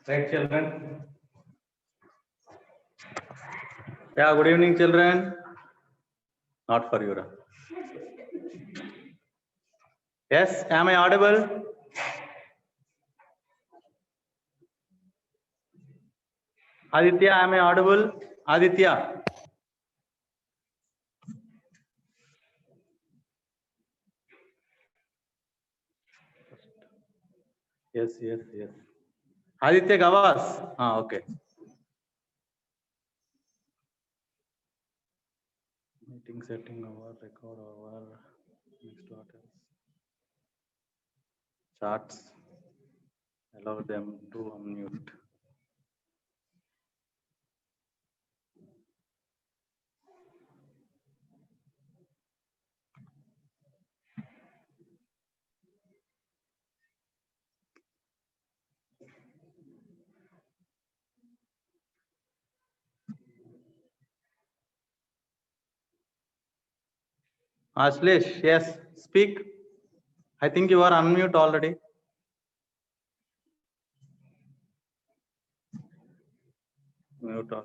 Right, children? Yeah, good evening, children. Not for you. Yes, am I audible? Aditya, am I audible? Aditya. Yes. Aditya Gawas. Okay. Meeting setting over, record over. Next what else? Charts. Allow them to unmute. Ashlesh, yes, speak. I think you are unmute already. Mute on.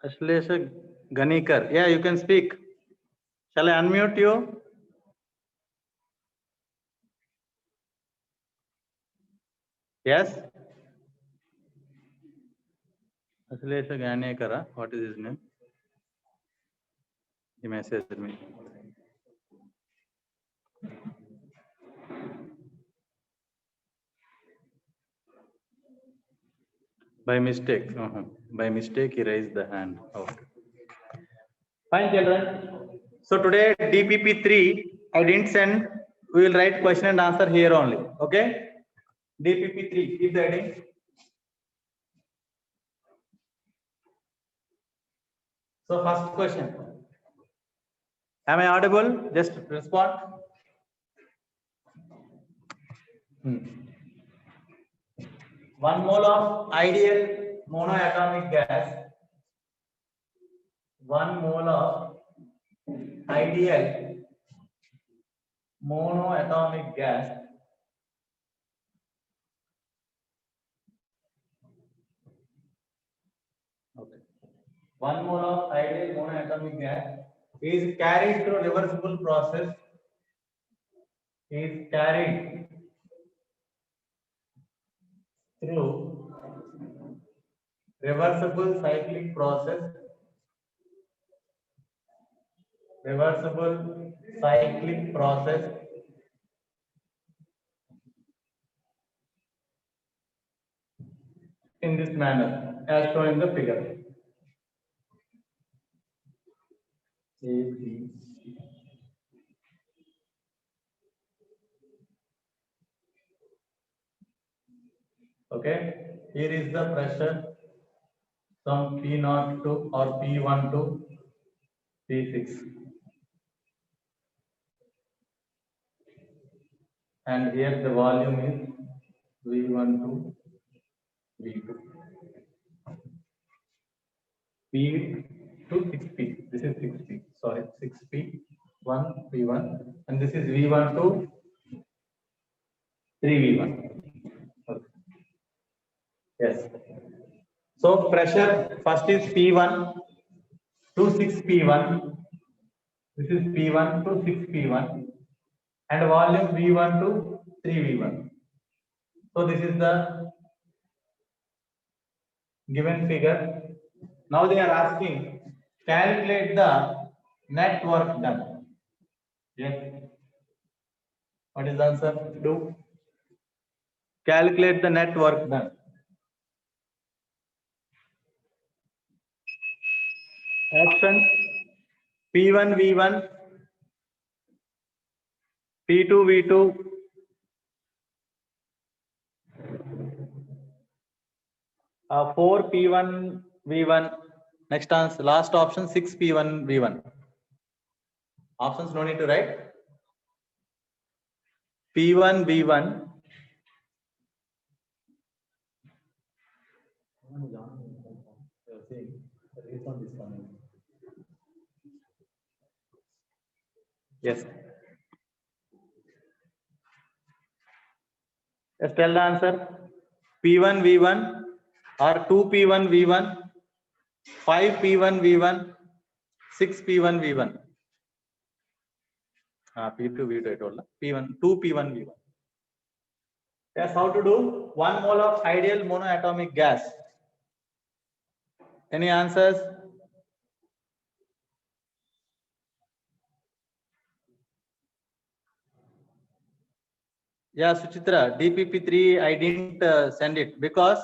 Ashlesh Ganikar. Yeah, you can speak. Shall I unmute you? Yes. Ashlesh Ganikar. What is his name? He messaged me. By mistake. By mistake, he raised the hand. Okay. Fine, children. So today DPP3, I didn't send. We will write question and answer here only. Okay. DPP3, keep the heading. So first question. Am I audible? Just respond. 1 mole of ideal monoatomic gas. 1 mole of ideal monoatomic gas Okay. 1 mole of ideal monoatomic gas is carried through reversible process. Is carried through reversible cyclic process. Reversible cyclic process in this manner, as shown in the figure. Okay, here is the pressure from P0 to or P1 to P6, and here the volume is V1 to V2. P to 6P. This is 6P. Sorry, 6P. 1 P1, and this is V1 to 3V1. Okay. Yes. So pressure first is P1 to 6P1. This is P1 to 6P1, and volume V1 to 3V1. So this is the given figure. Now they are asking calculate the net work done. Yes. What is the answer? Do calculate the net work done. Options P1 V1, P2 V2, four P1 V1. Next answer, last option 6 P1 V1. Options no need to write. P1 V1. Yes. Just tell the answer. P1 V1 or 2P1 V1, 5P1 V1, 6P1 V1. P2 V2 I told. P1, 2P1 V1. Yes, how to do 1 mole of ideal monoatomic gas? Any answers? Yeah, Suchitra, DPP3 I didn't send it because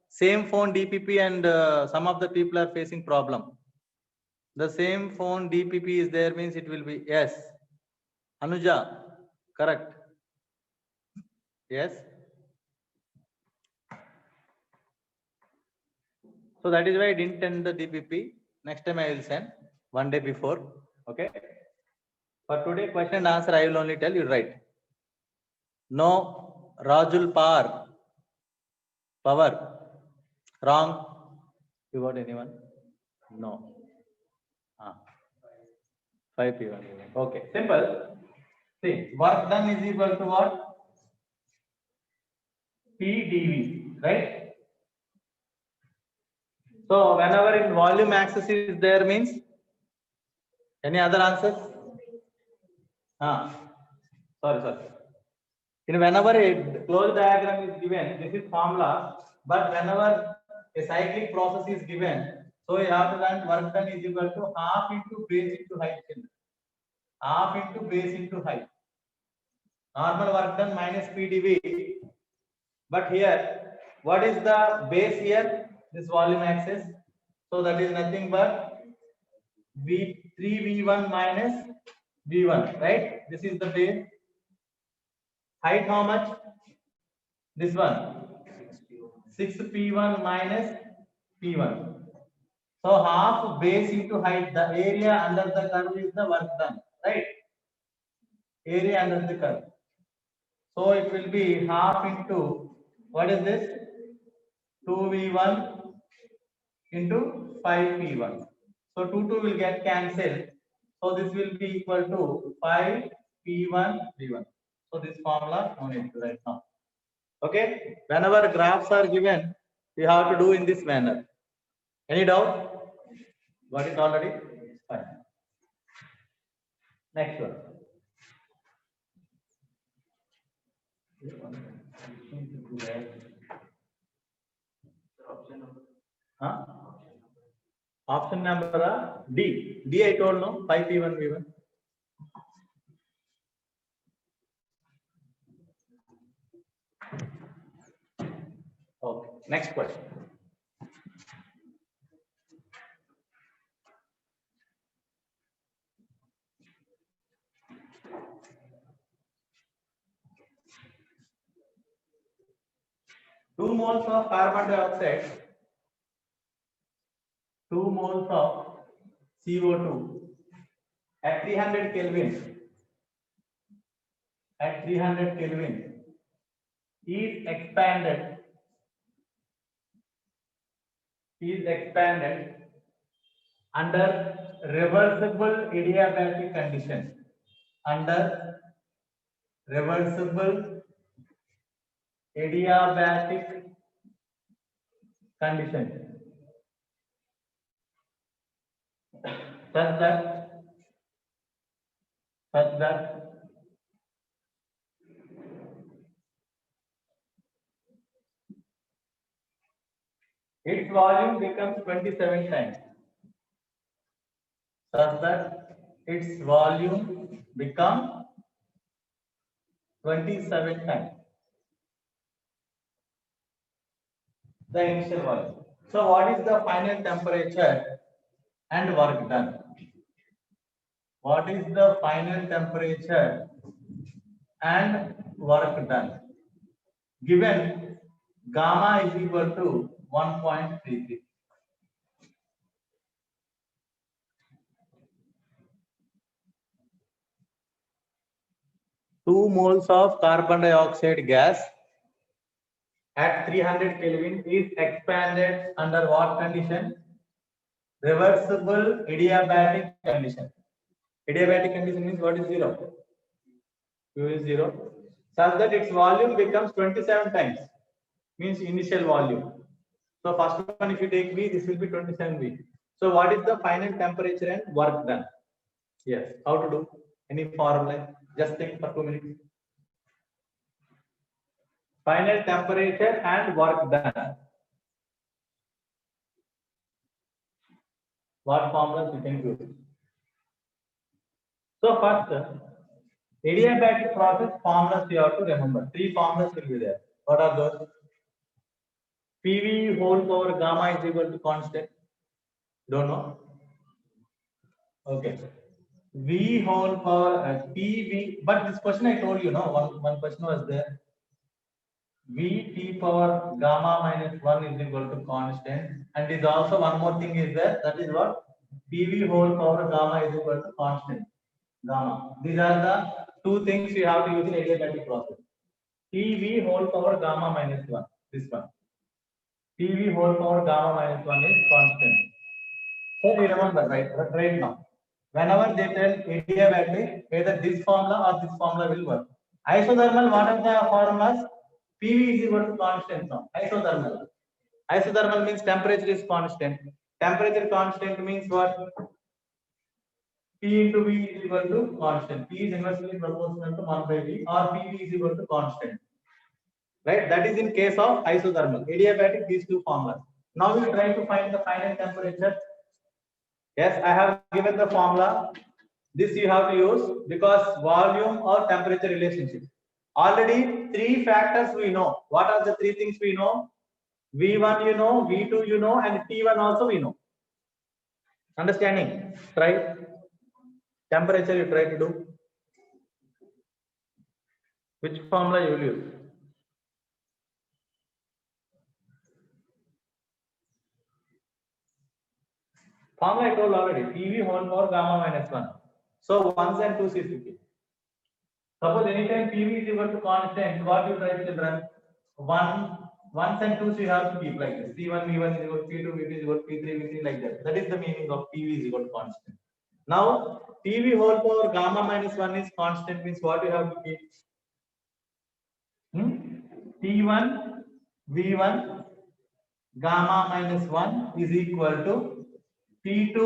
same phone DPP and some of the people are facing problem. The same phone DPP is there means it will be yes. Anuja, correct. Yes. So that is why I didn't send the DPP. Next time I will send one day before. Okay. For today question and answer I will only tell you right. No, Rajul Par. Power. Wrong. You got anyone? No. 5P1. Okay. Simple. See, work done is equal to what? PdV, right? So whenever in volume axis is there means any other answers? Sorry. In whenever a closed diagram is given, this is formula, but whenever a cyclic process is given, so you have to learn work done is equal to half into base into height. Half into base into height. Normal work done minus PdV. But here, what is the base here? This volume axis. So that is nothing but V3V1 minus V1, right? This is the base. Height how much? This one. 6P1 minus P1. So half base into height. The area under the curve is the work done, right? Area under the curve. So it will be half into what is this? 2V1 into 5P1. So 2 will get cancelled. So this will be equal to 5P1 V1. So this formula no need to write now. Okay. Whenever graphs are given, you have to do in this manner. Any doubt? Got it already? Fine. Next one. Huh? Option number D. D I told no. 5P1 V1. Okay. Next question. Two moles of carbon dioxide, 2 moles of CO2 at 300 Kelvin. At 300 Kelvin is expanded under reversible adiabatic condition. Under reversible adiabatic condition. Such that its volume becomes 27 times. Such that its volume becomes 27 times the initial volume. So what is the final temperature and work done? What is the final temperature and work done? Given gamma is equal to 1.33. Two moles of carbon dioxide gas at 300 Kelvin is expanded under what condition? Reversible adiabatic condition. Adiabatic condition means what is 0? Q is 0. Such that its volume becomes 27 times. Means initial volume. So first one, if you take V, this will be 27 V. So what is the final temperature and work done? Yes. How to do? Any formula? Just think for 2 minutes. Final temperature and work done. What formulas you can use? So first, adiabatic process formulas you have to remember. 3 formulas will be there. What are those? PV whole power gamma is equal to constant. Don't know? Okay. V whole power PV. But this question I told you, no? One question was there. V t power gamma minus 1 is equal to constant. And is also one more thing is there. That is what? PV whole power gamma is equal to constant. Gamma. These are the 2 things you have to use in adiabatic process. PV whole power gamma minus 1. This one. PV whole power gamma minus 1 is constant. So you remember, right now. Whenever they tell adiabatic, either this formula or this formula will work. Isothermal, what are the formulas? PV is equal to constant now. Isothermal. Isothermal means temperature is constant. Temperature constant means what? P into V is equal to constant. P is inversely proportional to 1 by V, or PV is equal to constant. Right? That is in case of isothermal. Adiabatic, these 2 formulas. Now we try to find the final temperature. Yes, I have given the formula. This you have to use because volume or temperature relationship. Already 3 factors we know. What are the 3 things we know? V1 you know, V2 you know, and T1 also we know. Understanding? Try. Temperature you try to do. Which formula you will use? Formula I told already. PV whole power gamma minus 1. So 1s and 2s is 50. Suppose anytime PV is equal to constant, what you try to run? 1s and 2s you have to keep like this. P1, V1 is equal to P2, V2 is equal to P3, V3 like that. That is the meaning of PV is equal to constant. Now, PV whole power gamma minus 1 is constant means what you have to keep? T1, V1, gamma minus 1 is equal to P2,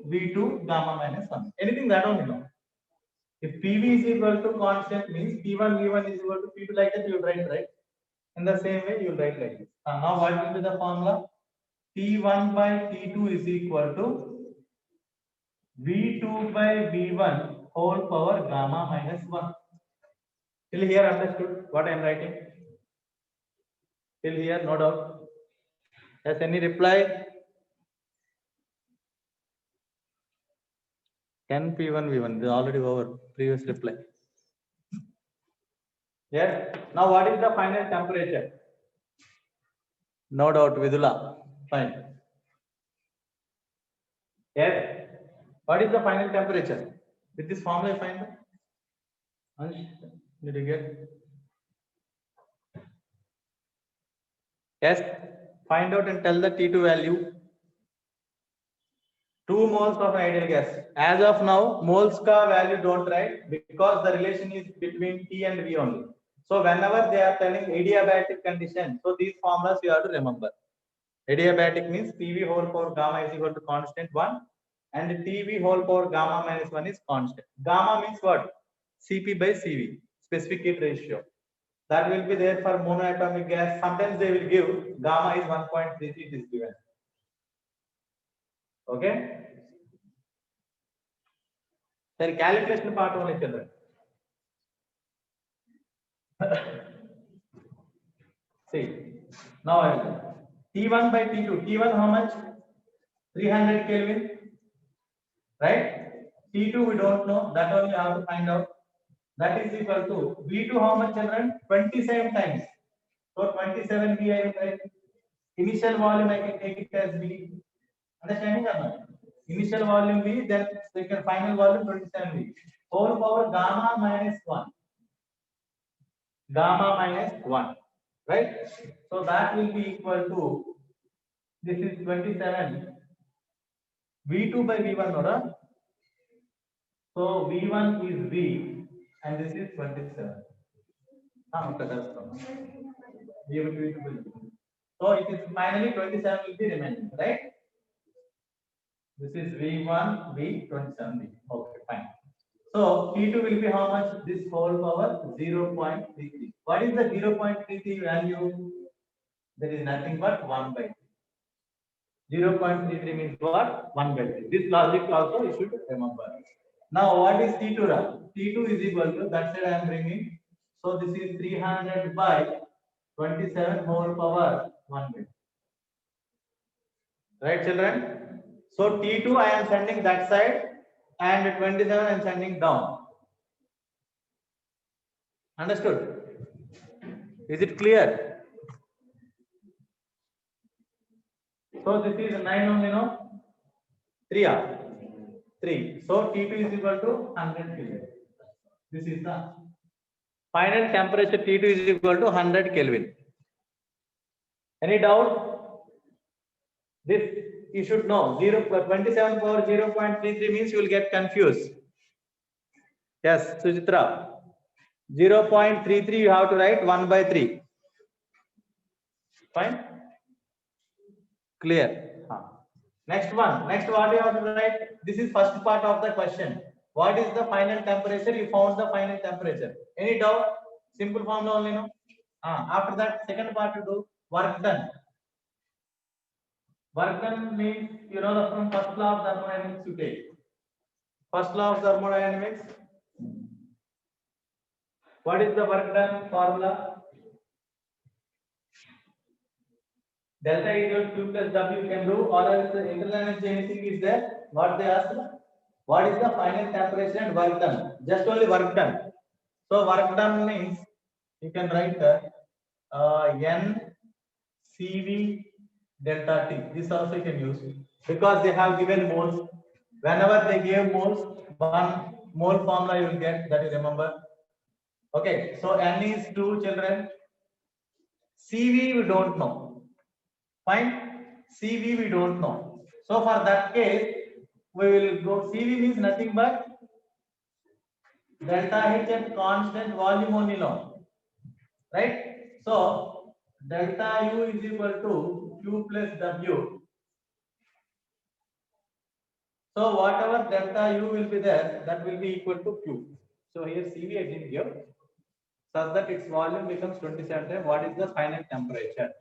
V2, gamma minus 1. Anything that only know. If PV is equal to constant means P1, V1 is equal to P2 like that, you will write, right? In the same way, you will write like this. Now, what will be the formula? T1 by T2 is equal to V2 by V1 whole power gamma minus 1. Till here understood what I am writing? Till here, no doubt. Has any reply? Can P1 V1? This is already over. Previous reply. Yes. Now, what is the final temperature? No doubt, Vidula. Fine. Yes. What is the final temperature? With this formula, I find it. Did you get? Yes. Find out and tell the T2 value. 2 moles of ideal gas. As of now, moles ka value don't write because the relation is between T and V only. So whenever they are telling adiabatic condition, so these formulas you have to remember. Adiabatic means PV whole power gamma is equal to constant 1 and TV whole power gamma minus 1 is constant. Gamma means what? Cp by Cv, specific heat ratio. That will be there for monoatomic gas. Sometimes they will give gamma is 1.33 it is given. Okay. Then calculation part only children. See, now I will. T1 by T2. T1 how much? 300 Kelvin. Right? T2 we don't know. That only I have to find out. That is equal to V2 how much children? 27 times. So 27 V I will write. Initial volume I can take it as V. Understanding or not? Initial volume V, then second final volume 27 V. Whole power gamma minus 1. Gamma minus 1. Right? So that will be equal to, this is 27. V2 by V1, no? So V1 is V and this is 27. Okay, that's fine. So it is finally 27 will be remaining, right? This is V1, V27, V. Okay, fine. So T2 will be how much? This whole power 0.33. What is the 0.33 value? There is nothing but 1 by 3. 0.33 means what? 1 by 3. This logic also you should remember. Now what is T2? T2 is equal to, that side I am bringing. So this is 300 by 27 whole power 1 by 3. Right, children? So T2 I am sending that side and 27 I am sending down. Understood? Is it clear? So this is 9 only, no? 3 are 3. So T2 is equal to 100 Kelvin. This is the final temperature. T2 is equal to 100 Kelvin. Any doubt? This you should know. 27 power 0.33 means you will get confused. Yes, Sujitra. 0.33 you have to write 1 by 3. Fine. Clear. Next one. Next what you have to write? This is first part of the question. What is the final temperature? You found the final temperature. Any doubt? Simple formula only, no? After that, second part you do work done. Work done means you know the from first law of thermodynamics you take. First law of thermodynamics. What is the work done formula? Delta equal to Q plus W can do, or else the internal energy anything is there. What they ask? What is the final temperature and work done? Just only work done. So work done means you can write N CV delta T. This also you can use because they have given moles. Whenever they gave moles, one mole formula you will get, that you remember. Okay, so N is 2, children. CV we don't know. Fine. CV we don't know. So for that case, we will go. CV means nothing but delta H at constant volume only now. Right? So delta U is equal to Q plus W. So whatever delta U will be there, that will be equal to Q. So here CV I didn't give, such that its volume becomes 27 times. What is the final temperature?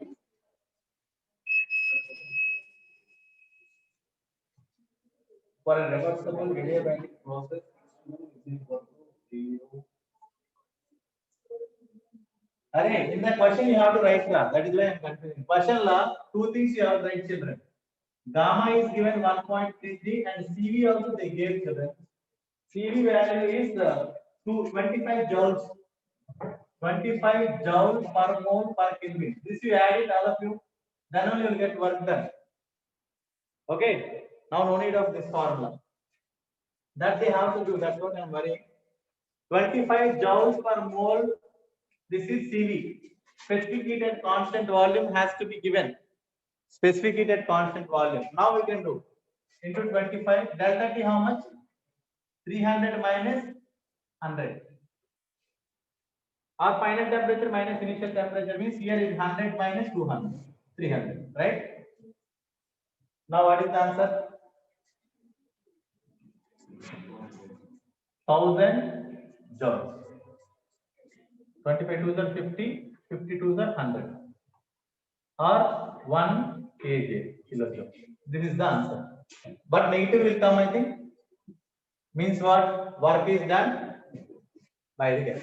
For a reversible adiabatic process, Q is equal to 0. Array, in the question you have to write that. That is why I am confusing. Question law, two things you have to write, children. Gamma is given 1.33 and CV also they gave, children. CV value is 25 joules. 25 joules per mole per Kelvin. This you add it, all of you. Then only you will get work done. Okay. Now no need of this formula. That they have to do. That's what I am worrying. 25 joules per mole. This is CV. Specific heat and constant volume has to be given. Specific heat at constant volume. Now we can do into 25. Delta T how much? 300 minus 100. Our final temperature minus initial temperature means here is 100 minus 200. 300. Right? Now what is the answer? 1000 joules. 25 to the 50, 50 to the 100. Or 1 kJ kilojoule. This is the answer. But negative will come, I think. Means what? Work is done by the gas.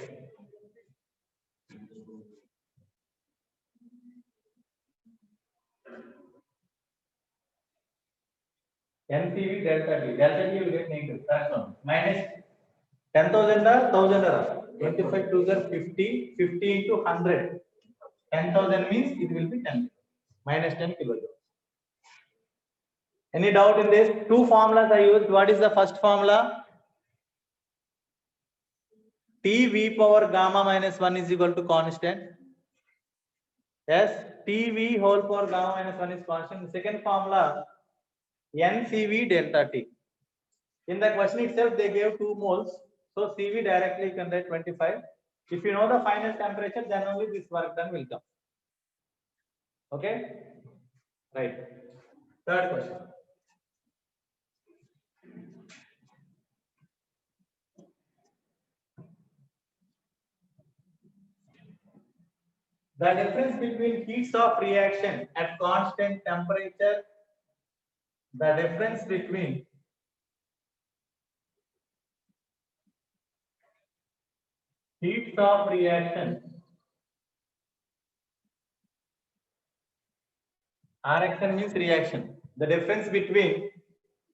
NCV delta T. Delta T will get negative. That's one. Minus 10,000 or 1,000 or 25 to the 50, 50 into 100. 10,000 means it will be 10. Minus 10 kilojoules. Any doubt in this? Two formulas I used. What is the first formula? T V power gamma minus 1 is equal to constant. Yes, T V whole power gamma minus 1 is constant. The second formula, NCV delta T. In the question itself, they gave 2 moles. So CV directly you can write 25. If you know the final temperature, then only this work done will come. Okay? Right. Third question. The difference between heats of reaction at constant temperature, the difference between heats of reaction, reaction means reaction. The difference between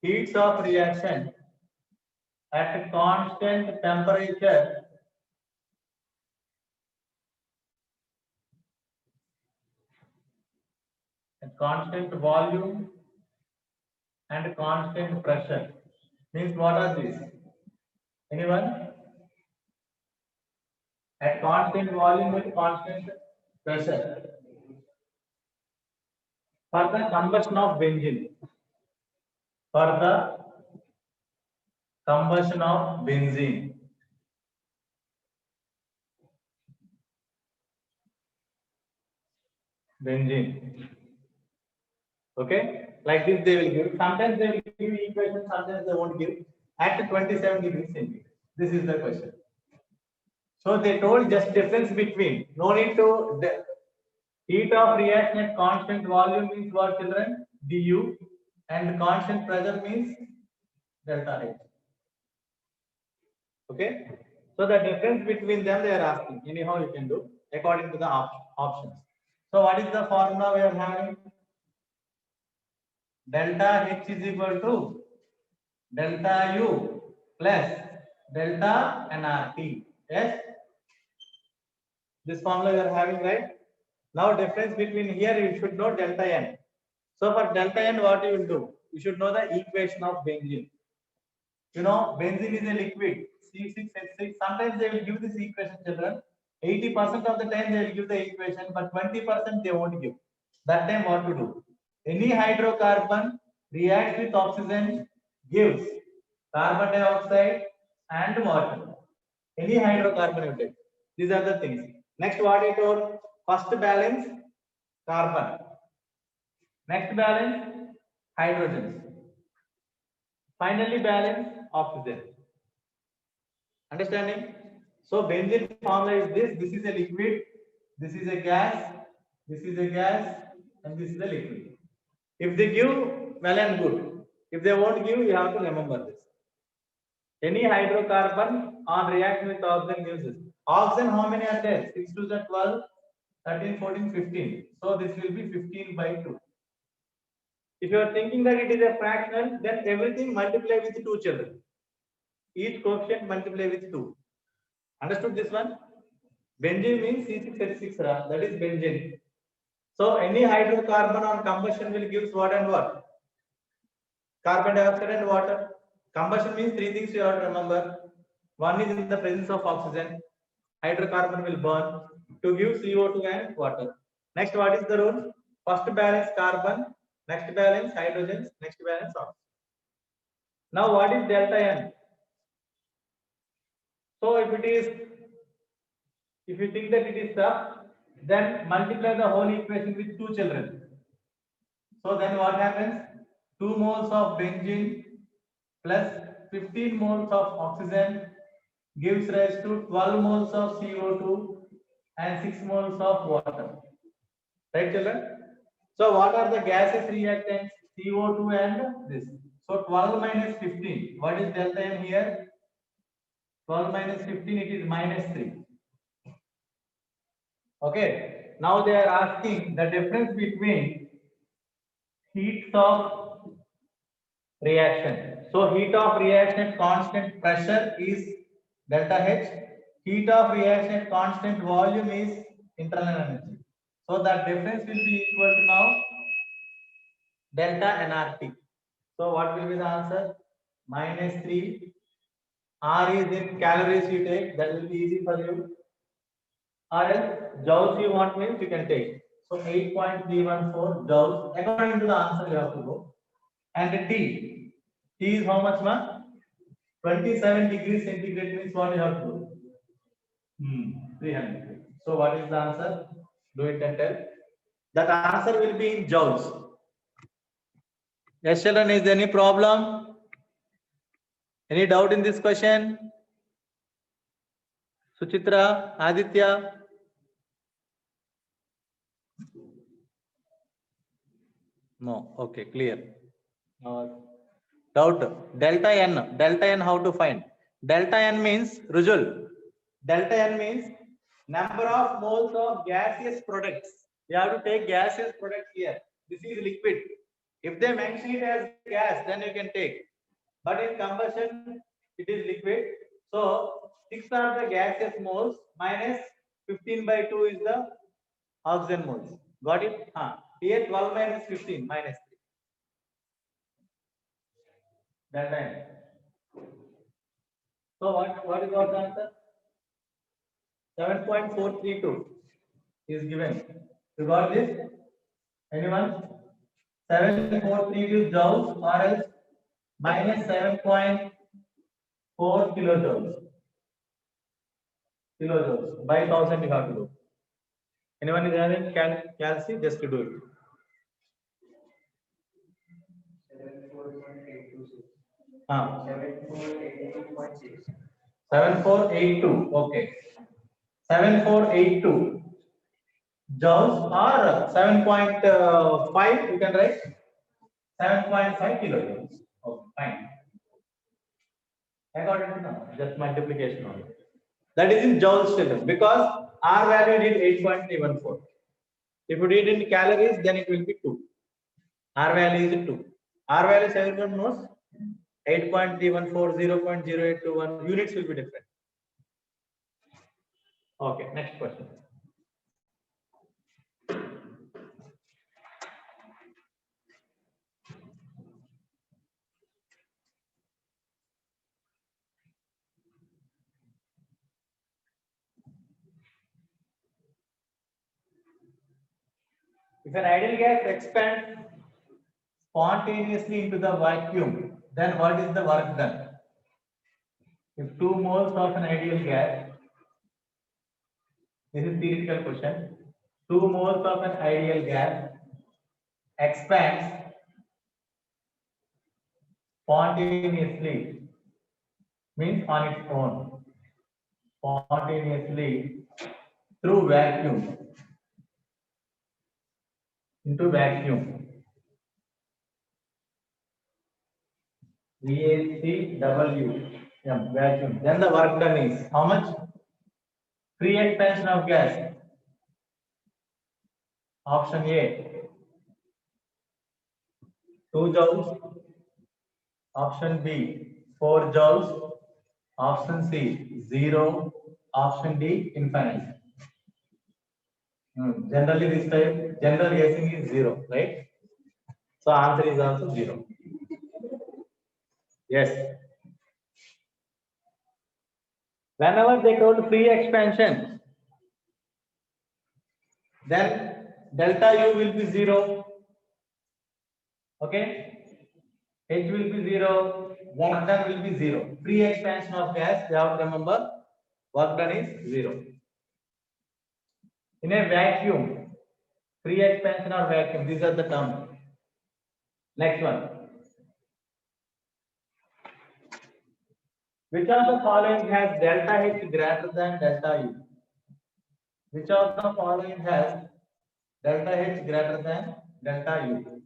heats of reaction at constant temperature at constant volume and constant pressure means what are these? Anyone? At constant volume with constant pressure. For the combustion of benzene. For the combustion of benzene. Benzene. Okay, like this they will give. Sometimes they will give equation, sometimes they won't give. At 27 degrees centigrade. This is the question. So they told just difference between. No need to. The heat of reaction at constant volume means what, children? Du, and constant pressure means delta H. Okay. So the difference between them they are asking. Anyhow you can do according to the options. So what is the formula we are having? Delta H is equal to delta U plus delta nRT. Yes. This formula we are having, right? Now difference between here you should know delta N. So for delta N, what you will do? You should know the equation of benzene. You know, benzene is a liquid, C6H6. Sometimes they will give this equation, children. 80% of the time they will give the equation, but 20% they won't give. That time what to do? Any hydrocarbon reacts with oxygen, gives carbon dioxide and water. Any hydrocarbon you take. These are the things. Next, what it told? First balance carbon. Next balance hydrogens. Finally balance oxygen. Understanding? So benzene formula is this. This is a liquid. This is a gas. This is a gas, and this is a liquid. If they give, well and good. If they won't give, you have to remember this. Any hydrocarbon on reaction with oxygen gives this. Oxygen, how many are there? 6 to the 12, 13, 14, 15. So this will be 15 by 2. If you are thinking that it is a fractional, then everything multiply with 2, children. Each coefficient multiply with 2. Understood this one? Benzene means C6H6, that is benzene. So any hydrocarbon on combustion will give what and what? Carbon dioxide and water. Combustion means 3 things you have to remember. One is in the presence of oxygen. Hydrocarbon will burn to give CO2 and water. Next, what is the rule? First balance carbon, next balance hydrogens, next balance oxygen. Now, what is delta N? So, if you think that it is tough, then multiply the whole equation with 2 children. So then what happens? 2 moles of benzene plus 15 moles of oxygen gives rise to 12 moles of CO2 and 6 moles of water. Right, children? So what are the gases reactants? CO2 and this. So 12 minus 15. What is delta N here? 12 minus 15, it is minus 3. Okay. Now they are asking the difference between heats of reaction. So heat of reaction constant pressure is delta H. Heat of reaction constant volume is internal energy. So that difference will be equal to now delta nRT. So what will be the answer? Minus 3. R is in calories you take. That will be easy for you. Or else joules you want means you can take. So 8.314 joules. According to the answer you have to go. And T. T is how much, ma? 27 degrees centigrade means what you have to do? 300. So what is the answer? Do it and tell. That answer will be in joules. Yes, children, is there any problem? Any doubt in this question? Suchitra, Aditya? No. Okay, clear. Doubt. Delta n. Delta n how to find? Delta n means Rujul. Delta n means number of moles of gaseous products. You have to take gaseous product here. This is liquid. If they mention it as gas, then you can take. But in combustion, it is liquid. So 6 are the gaseous moles minus 15 by 2 is the oxygen moles. Got it? Here 12 minus 15 minus 3. Delta n. So what is our answer? 7.432 is given. You got this? Anyone? 7.432 joules or else minus 7.4 kilojoules. Kilojoules by 1000 you have to do. Anyone is having calci? Just to do it. 7482. Okay. 7482 joules or 7.5 you can write 7.5 kilojoules. Okay, fine. I got it now. Just multiplication only. That is in joules still because R value did 8.314. If you did in calories, then it will be 2. R value is 2. R value everyone knows 8.314, 0.0821 units will be different. Okay, next question. If an ideal gas expands spontaneously into the vacuum, then what is the work done? If 2 moles of an ideal gas, this is theoretical question, 2 moles of an ideal gas expands spontaneously, means on its own, spontaneously through vacuum, into vacuum. VACWM, vacuum. Then the work done is how much? Free expansion of gas. Option A, 2 joules. Option B, 4 joules. Option C, 0. Option D, infinite. Generally this type, general guessing is 0, right? So answer is also 0. Yes. Whenever they told free expansion, then delta U will be 0. Okay? H will be 0. Work done will be 0. Free expansion of gas, you have to remember, work done is 0. In a vacuum, free expansion or vacuum, these are the terms. Next one. Which of the following has delta H greater than delta U? Which of the following has delta H greater than delta U?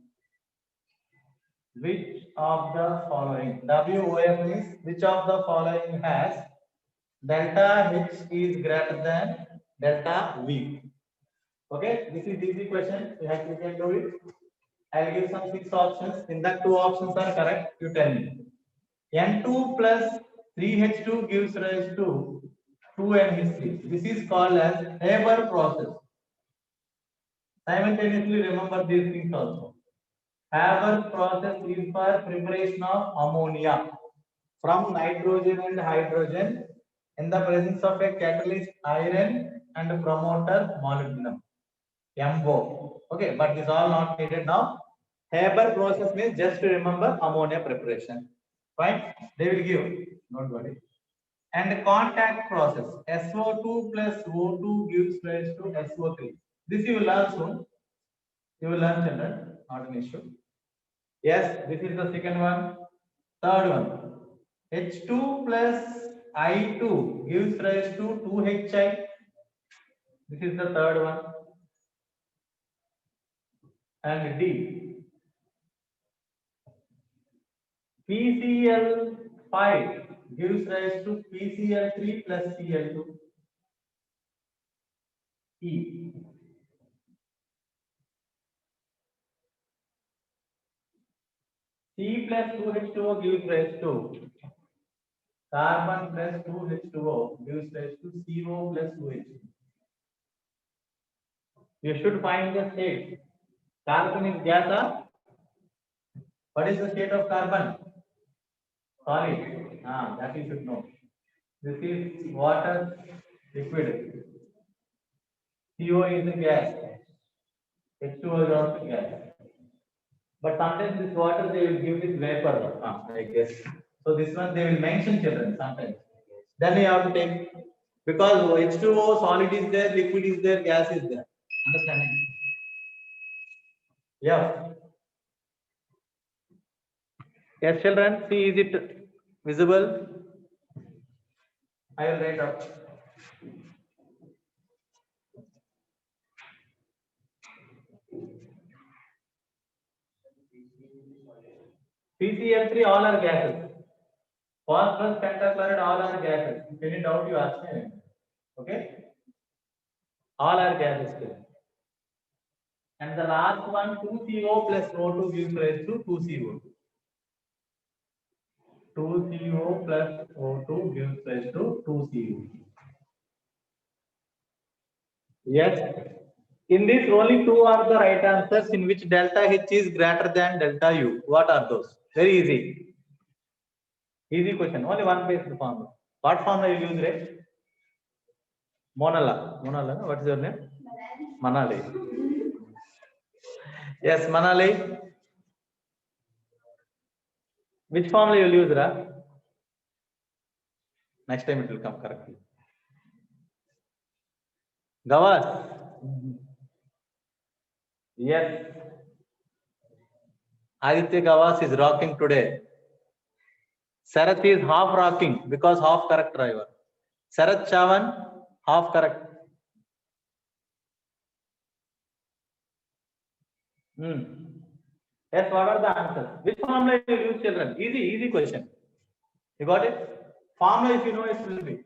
Which of the following? WOM is which of the following has delta H is greater than delta V? Okay, this is easy question. You can do it. I'll give some 6 options. In that 2 options are correct. You tell me. N2 plus 3H2 gives rise to 2NH3. This is called as Haber process. Simultaneously remember these things also. Haber process is for preparation of ammonia from nitrogen and hydrogen in the presence of a catalyst iron and a promoter molybdenum. MO. Okay, but this is all not needed now. Haber process means just to remember ammonia preparation. Fine. They will give. Don't worry. And contact process. SO2 plus O2 gives rise to SO3. This you will learn soon. You will learn, children. Not an issue. Yes, this is the second one. Third one. H2 plus I2 gives rise to 2HI. This is the third one. And D. PCl5 gives rise to PCl3 plus Cl2. E. C plus 2H2O gives rise to carbon plus 2H2O gives rise to CO plus 2H2. You should find the state. Carbon is gas. What is the state of carbon? Solid. That you should know. This is water liquid. CO is a gas. H2O is also gas. But sometimes this water they will give with vapor. I guess. So this one they will mention, children, sometimes. Then you have to take, because H2O solid is there, liquid is there, gas is there. Understanding? Yeah. Yes, children. See, is it visible? I will write up. PCl3 all are gases. Phosphorus pentachloride all are gases. If any doubt you ask me. Okay? All are gases. And the last one, 2CO plus O2 gives rise to 2CO. 2CO plus O2 gives rise to 2CO. Yes. In this, only two are the right answers in which delta H is greater than delta U. What are those? Very easy. Easy question. Only one based formula. What formula you use, right? Monala. Monala. What is your name? Manali. Yes, Manali. Which formula you will use, Ra? Next time it will come correctly. Gawas. Yes. Aditya Gawas is rocking today. Sarath is half rocking because half correct driver. Sarath Chavan, half correct. Yes, what are the answers? Which formula you use, children? Easy question. You got it? Formula, if you know, it will be.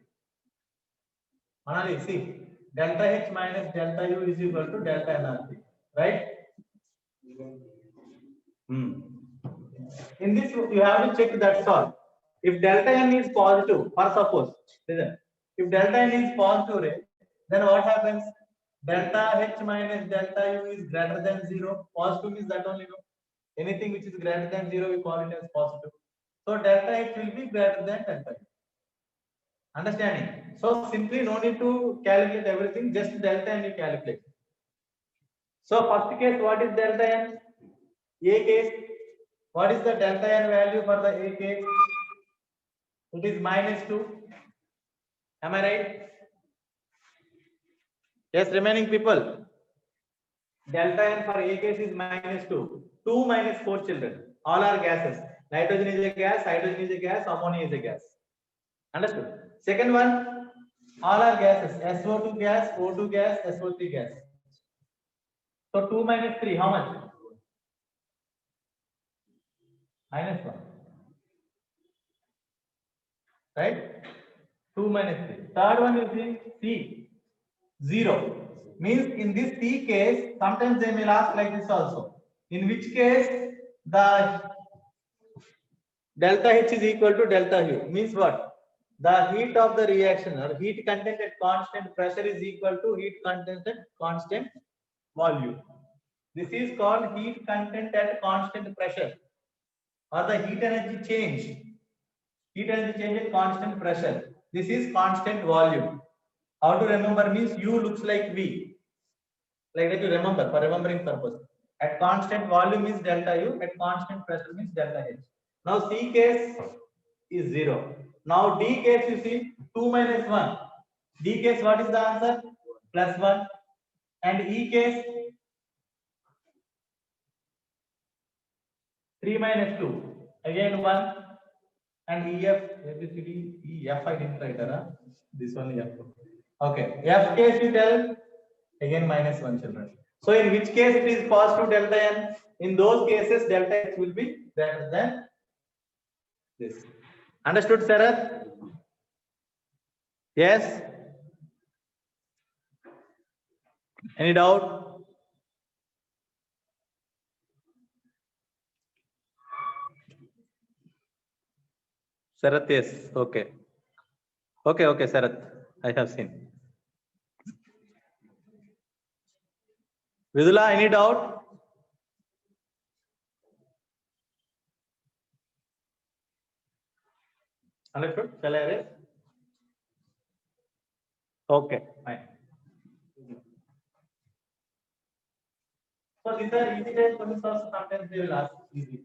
Manali, see, delta H minus delta U is equal to delta NRP, right? In this, you have to check that all. If delta N is positive, for suppose, listen, if delta N is positive, then what happens? Delta H minus delta U is greater than 0. Positive means that only, no. Anything which is greater than 0, we call it as positive. So delta H will be greater than delta U. Understanding? So simply no need to calculate everything, just delta N you calculate. So first case, what is delta N? A case, what is the delta N value for the A case? It is -2. Am I right? Yes, remaining people. Delta N for A case is -2. 2 minus 4, children. All are gases. Nitrogen is a gas, hydrogen is a gas, ammonia is a gas. Understood? Second one, all are gases. SO2 gas, O2 gas, SO3 gas. So 2 minus 3, how much? -1. Right? 2 minus 3. Third one is the C. 0. Means in this C case, sometimes they may ask like this also. In which case the delta H is equal to delta U. Means what? The heat of the reaction or heat content at constant pressure is equal to heat content at constant volume. This is called heat content at constant pressure or the heat energy change. Heat energy change at constant pressure. This is constant volume. How to remember means U looks like V. Like that you remember for remembering purpose. At constant volume means delta U, at constant pressure means delta H. Now C case, is 0. Now D case you see 2 minus 1. D case what is the answer? Plus 1. And E case 3 minus 2. Again 1. And EF, ABCD, EF I didn't write that. This one F. Okay. F case you tell again minus 1 children. So in which case it is positive delta n? In those cases delta x will be greater than this. Understood, Sarath? Yes? Any doubt? Sarath, yes. Okay. Okay, Sarath. I have seen. Vidula, any doubt? Understood? Shall I erase? Okay, fine. So these are easy test questions. Sometimes they will ask easy.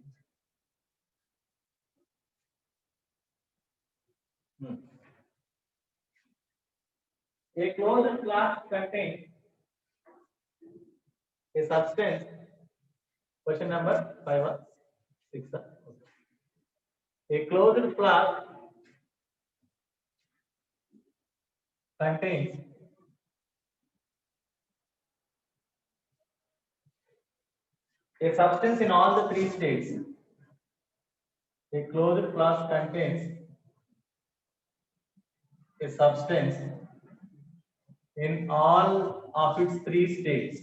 A closed flask contains a substance. Question number 5 or 6. A closed flask contains a substance in all the 3 states. A closed flask contains a substance in all of its 3 states.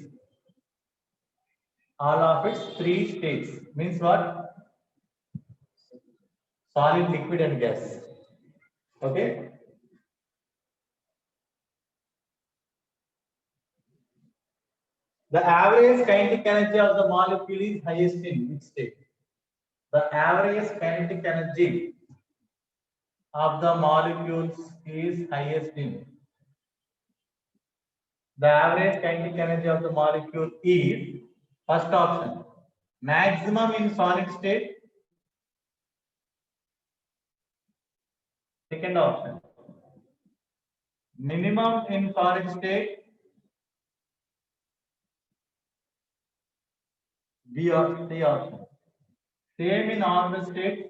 All of its 3 states means what? Solid, liquid, and gas. Okay. The average kinetic energy of the molecule is highest in which state? The average kinetic energy of the molecules is highest in. The average kinetic energy of the molecule is first option maximum in solid state. Second option minimum in solid state. B or C option same in all the states.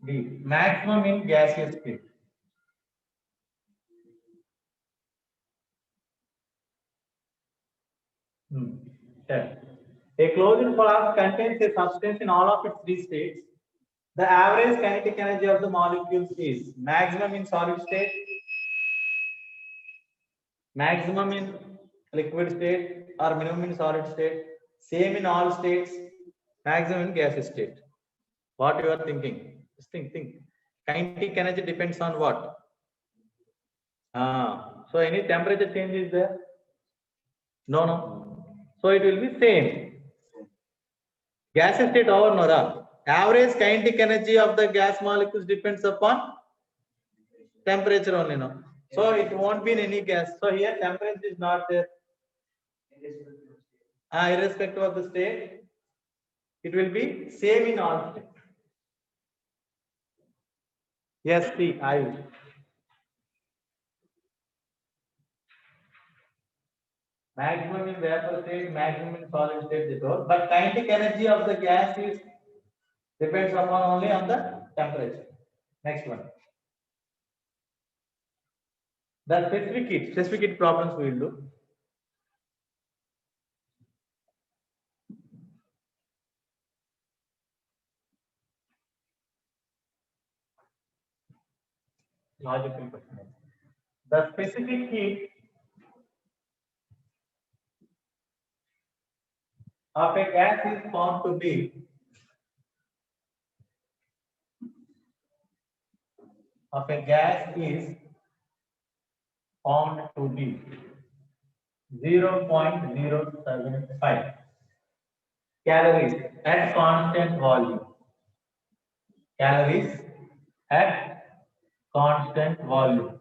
D maximum in gaseous state. A closed flask contains a substance in all of its 3 states. The average kinetic energy of the molecules is maximum in solid state, maximum in liquid state, or minimum in solid state, same in all states, maximum in gaseous state. What you are thinking? Just think. Kinetic energy depends on what? So any temperature change is there? No. So it will be same. Gaseous state over Nora. Average kinetic energy of the gas molecules depends upon temperature only, no? So it won't be in any gas. So here temperature is not there. Irrespective of the state, it will be same in all states. Yes, see, I will. Maximum in vapor state, maximum in solid state, they told. But kinetic energy of the gas is depends upon only on the temperature. Next one. The specific heat problems we will do. Logical question. The specific heat of a gas is found to be found to be 0.075 calories at constant volume. Calories at constant volume.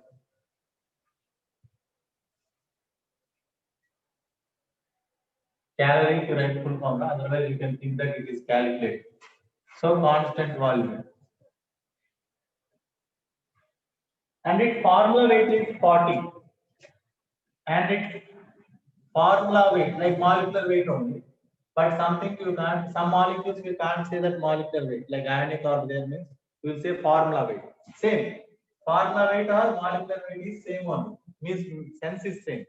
Calorie to write full formula, otherwise you can think that it is calculated. So constant volume. And its formula weight is 40. And its formula weight, like molecular weight only. But something you can't, some molecules you can't say that molecular weight, like ionic orbital means you will say formula weight. Same. Formula weight or molecular weight is same one. Means sense is same.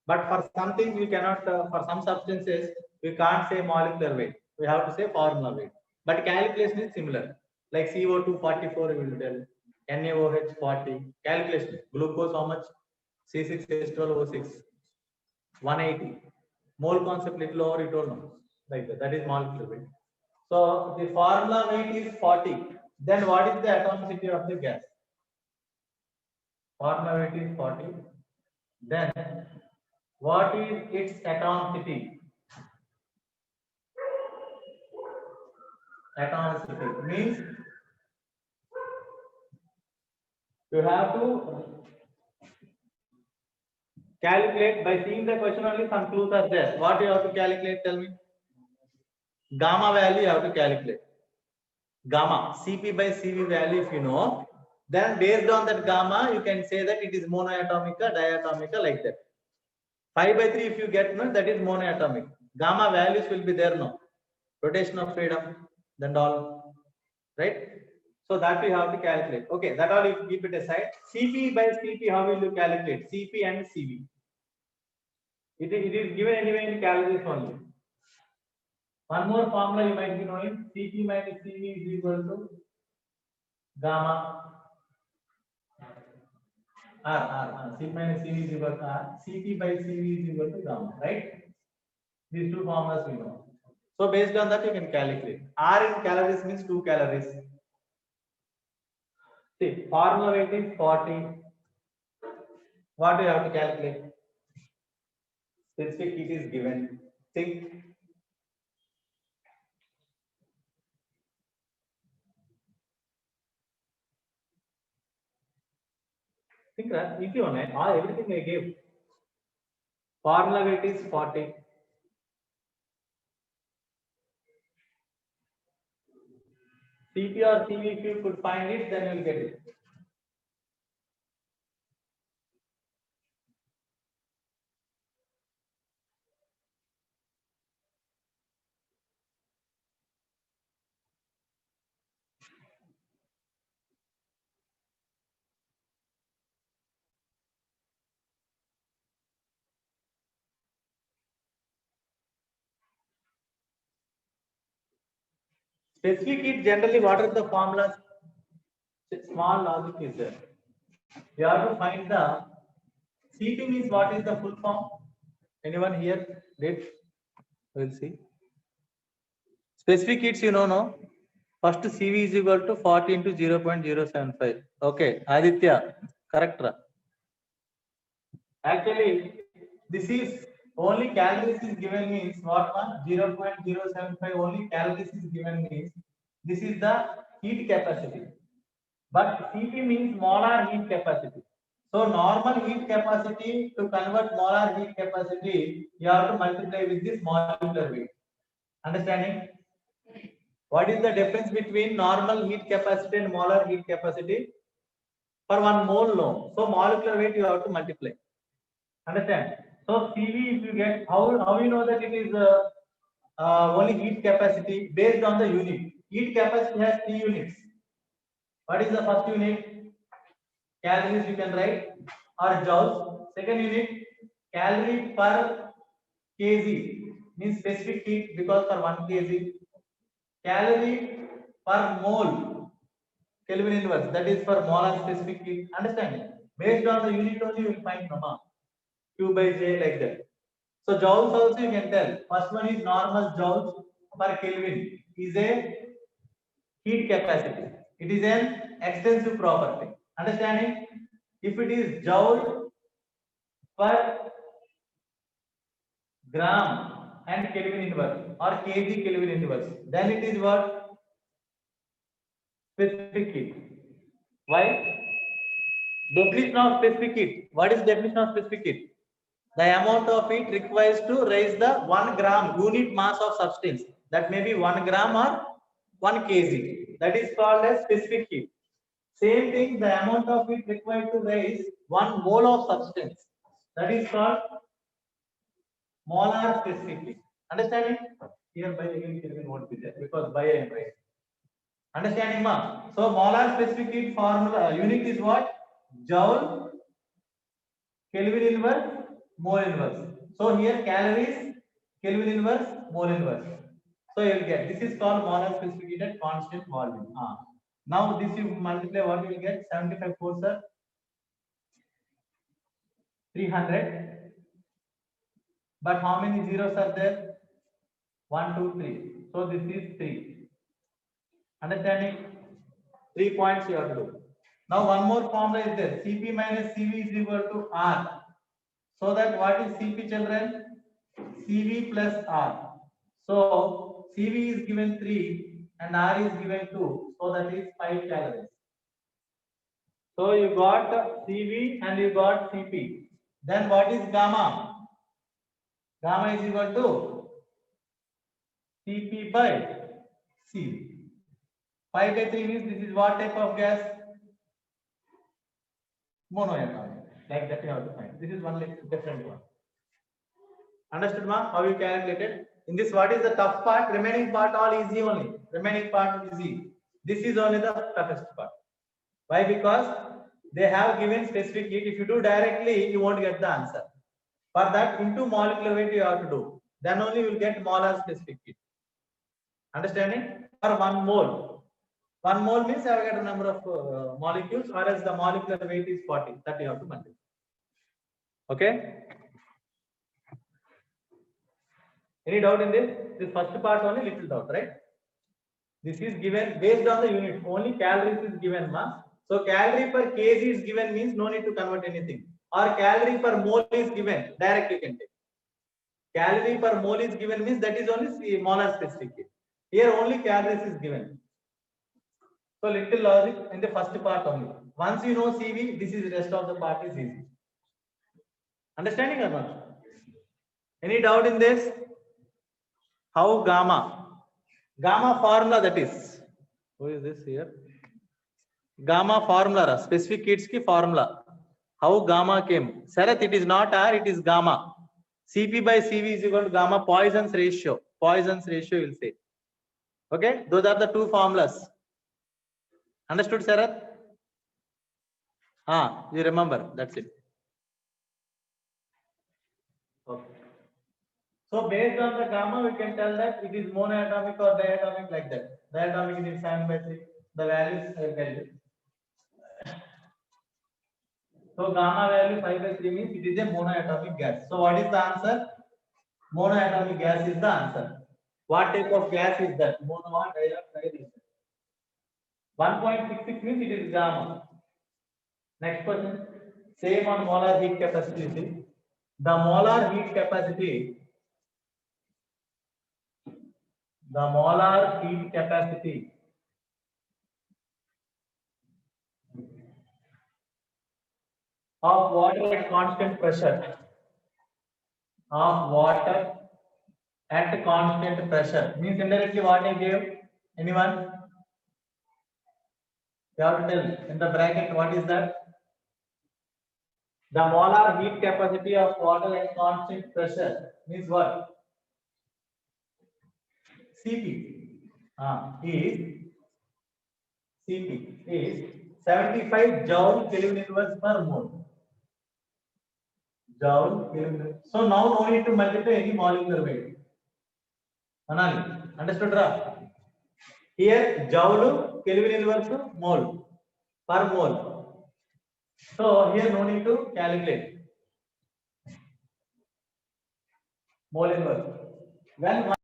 But for something we cannot, for some substances, we can't say molecular weight. We have to say formula weight. But calculation is similar. Like CO2 44, we will tell. NaOH 40. Calculation. Glucose how much? C6H12O6. 180. Mole concept little over, you don't know. Like that. That is molecular weight. So the formula weight is 40. Then what is the atomicity of the gas? Formula weight is 40. Then what is its atomicity? Atomicity means you have to calculate by seeing the question only. Some clues are there. What you have to calculate? Tell me. Gamma value you have to calculate. Gamma Cp by Cv value if you know, then based on that gamma you can say that it is monoatomic or diatomic like that. 5/3 if you get no, that is monoatomic. Gamma values will be there no. Rotation of freedom, then all, right? So that we have to calculate. Okay, that all you keep it aside. Cp by Cp, how will you calculate? Cp and Cv. It is given anyway in calories only. One more formula you might be knowing. Cp minus Cv is equal to gamma. Cp minus Cv is equal to R. Cp by Cv is equal to gamma, right? These two formulas we know. So based on that you can calculate. R in calories means 2 calories. See, formula weight is 40. What do you have to calculate? Specific heat is given. Think. Think that if you know everything I gave. Formula weight is 40. Cp or Cv, if you could find it, then you will get it. Specific heat generally, what are the formulas? Small logic is there. You have to find the Cp means what is the full form? Anyone here did? We'll see. Specific heats you know no? First Cv is equal to 40 into 0.075. Okay, Aditya, correct. Actually, this is only calories is given means what one 0.075 only calories is given means this is the heat capacity. But Cp means molar heat capacity. So normal heat capacity to convert molar heat capacity, you have to multiply with this molecular weight. Understanding? What is the difference between normal heat capacity and molar heat capacity? For 1 mole no. So molecular weight you have to multiply. Understand? So Cv if you get how you know that it is only heat capacity based on the unit. Heat capacity has 3 units. What is the first unit? Calories you can write or joules. Second unit calorie per kg means specific heat because for 1 kg. Calorie per mole Kelvin inverse that is for molar specific heat. Understand? Based on the unit only you will find number Q by J like that. So joules also you can tell. First one is normal joules per Kelvin is a heat capacity. It is an extensive property. Understanding? If it is joule per gram and Kelvin inverse or kg Kelvin inverse, then it is what? Specific heat. Why? Definition of specific heat. What is definition of specific heat? The amount of heat requires to raise the 1 gram unit mass of substance. That may be 1 gram or 1 kg. That is called as specific heat. Same thing, the amount of heat required to raise 1 mole of substance. That is called molar specific heat. Understanding? Here by again Kelvin won't be there because by and by. Understanding, ma? So molar specific heat formula unit is what? Joule, Kelvin inverse, mole inverse. So here calories, Kelvin inverse, mole inverse. So you will get this is called molar specific heat at constant volume. Now this you multiply what you will get 75 4 sir 300. But how many zeros are there? 1, 2, 3. So this is 3. Understanding? 3 points you have to do. Now one more formula is there. Cp minus Cv is equal to R. So that what is Cp children? Cv plus R. So Cv is given 3 and R is given 2. So that is 5 calories. So you got Cv and you got Cp. Then what is gamma? Gamma is equal to Cp by Cv. 5 by 3 means this is what type of gas? Monoatomic. Like that you have to find. This is one different one. Understood, ma? How you calculated? In this, what is the tough part? Remaining part all easy only. Remaining part easy. This is only the toughest part. Why? Because they have given specific heat. If you do directly, you won't get the answer. For that, into molecular weight you have to do. Then only you will get molar specific heat. Understanding? For 1 mole. 1 mole means I have got a number of molecules, whereas the molecular weight is 40. That you have to multiply. Okay? Any doubt in this? This first part only little doubt, right? This is given based on the unit. Only calories is given, ma. So calorie per kg is given means no need to convert anything. Or calorie per mole is given. Directly you can take. Calorie per mole is given means that is only molar specific. Here only calories is given. So little logic in the first part only. Once you know CV, this is rest of the part is easy. Understanding or not? Any doubt in this? How gamma? Gamma formula that is. Who is this here? Gamma formula, specific heats ki formula. How gamma came? Sarath, it is not R, it is gamma. Cp by Cv is equal to gamma Poisson's ratio. Poisson's ratio will say. Okay, those are the two formulas. Understood, Sarath? You remember. That's it. Okay. So based on the gamma, we can tell that it is monoatomic or diatomic like that. Diatomic is 7 by 3. The values I will tell you. So gamma value 5 by 3 means it is a monoatomic gas. So what is the answer? Monoatomic gas is the answer. What type of gas is that? Mono or diatomic? 1.66 means it is gamma. Next question. Same on molar heat capacity. The molar heat capacity. The molar heat capacity of water at constant pressure. Of water at constant pressure means indirectly what I gave. Anyone? You have to tell in the bracket what is that? The molar heat capacity of water at constant pressure means what? Cp is 75 joule Kelvin inverse per mole. Joule Kelvin. So now no need to multiply any molecular weight. Anali, understood, ra? Here joule Kelvin inverse mole per mole. So here no need to calculate mole inverse. When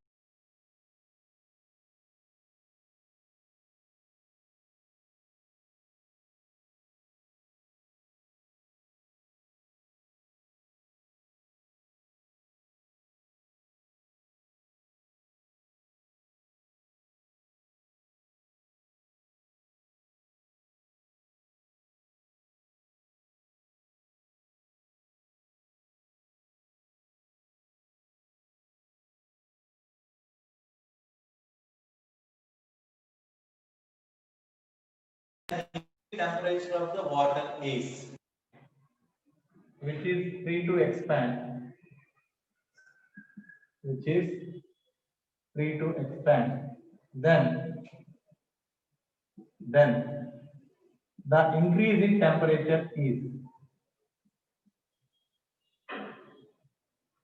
temperature of the water is, which is free to expand, which is free to expand, then the increase in temperature is,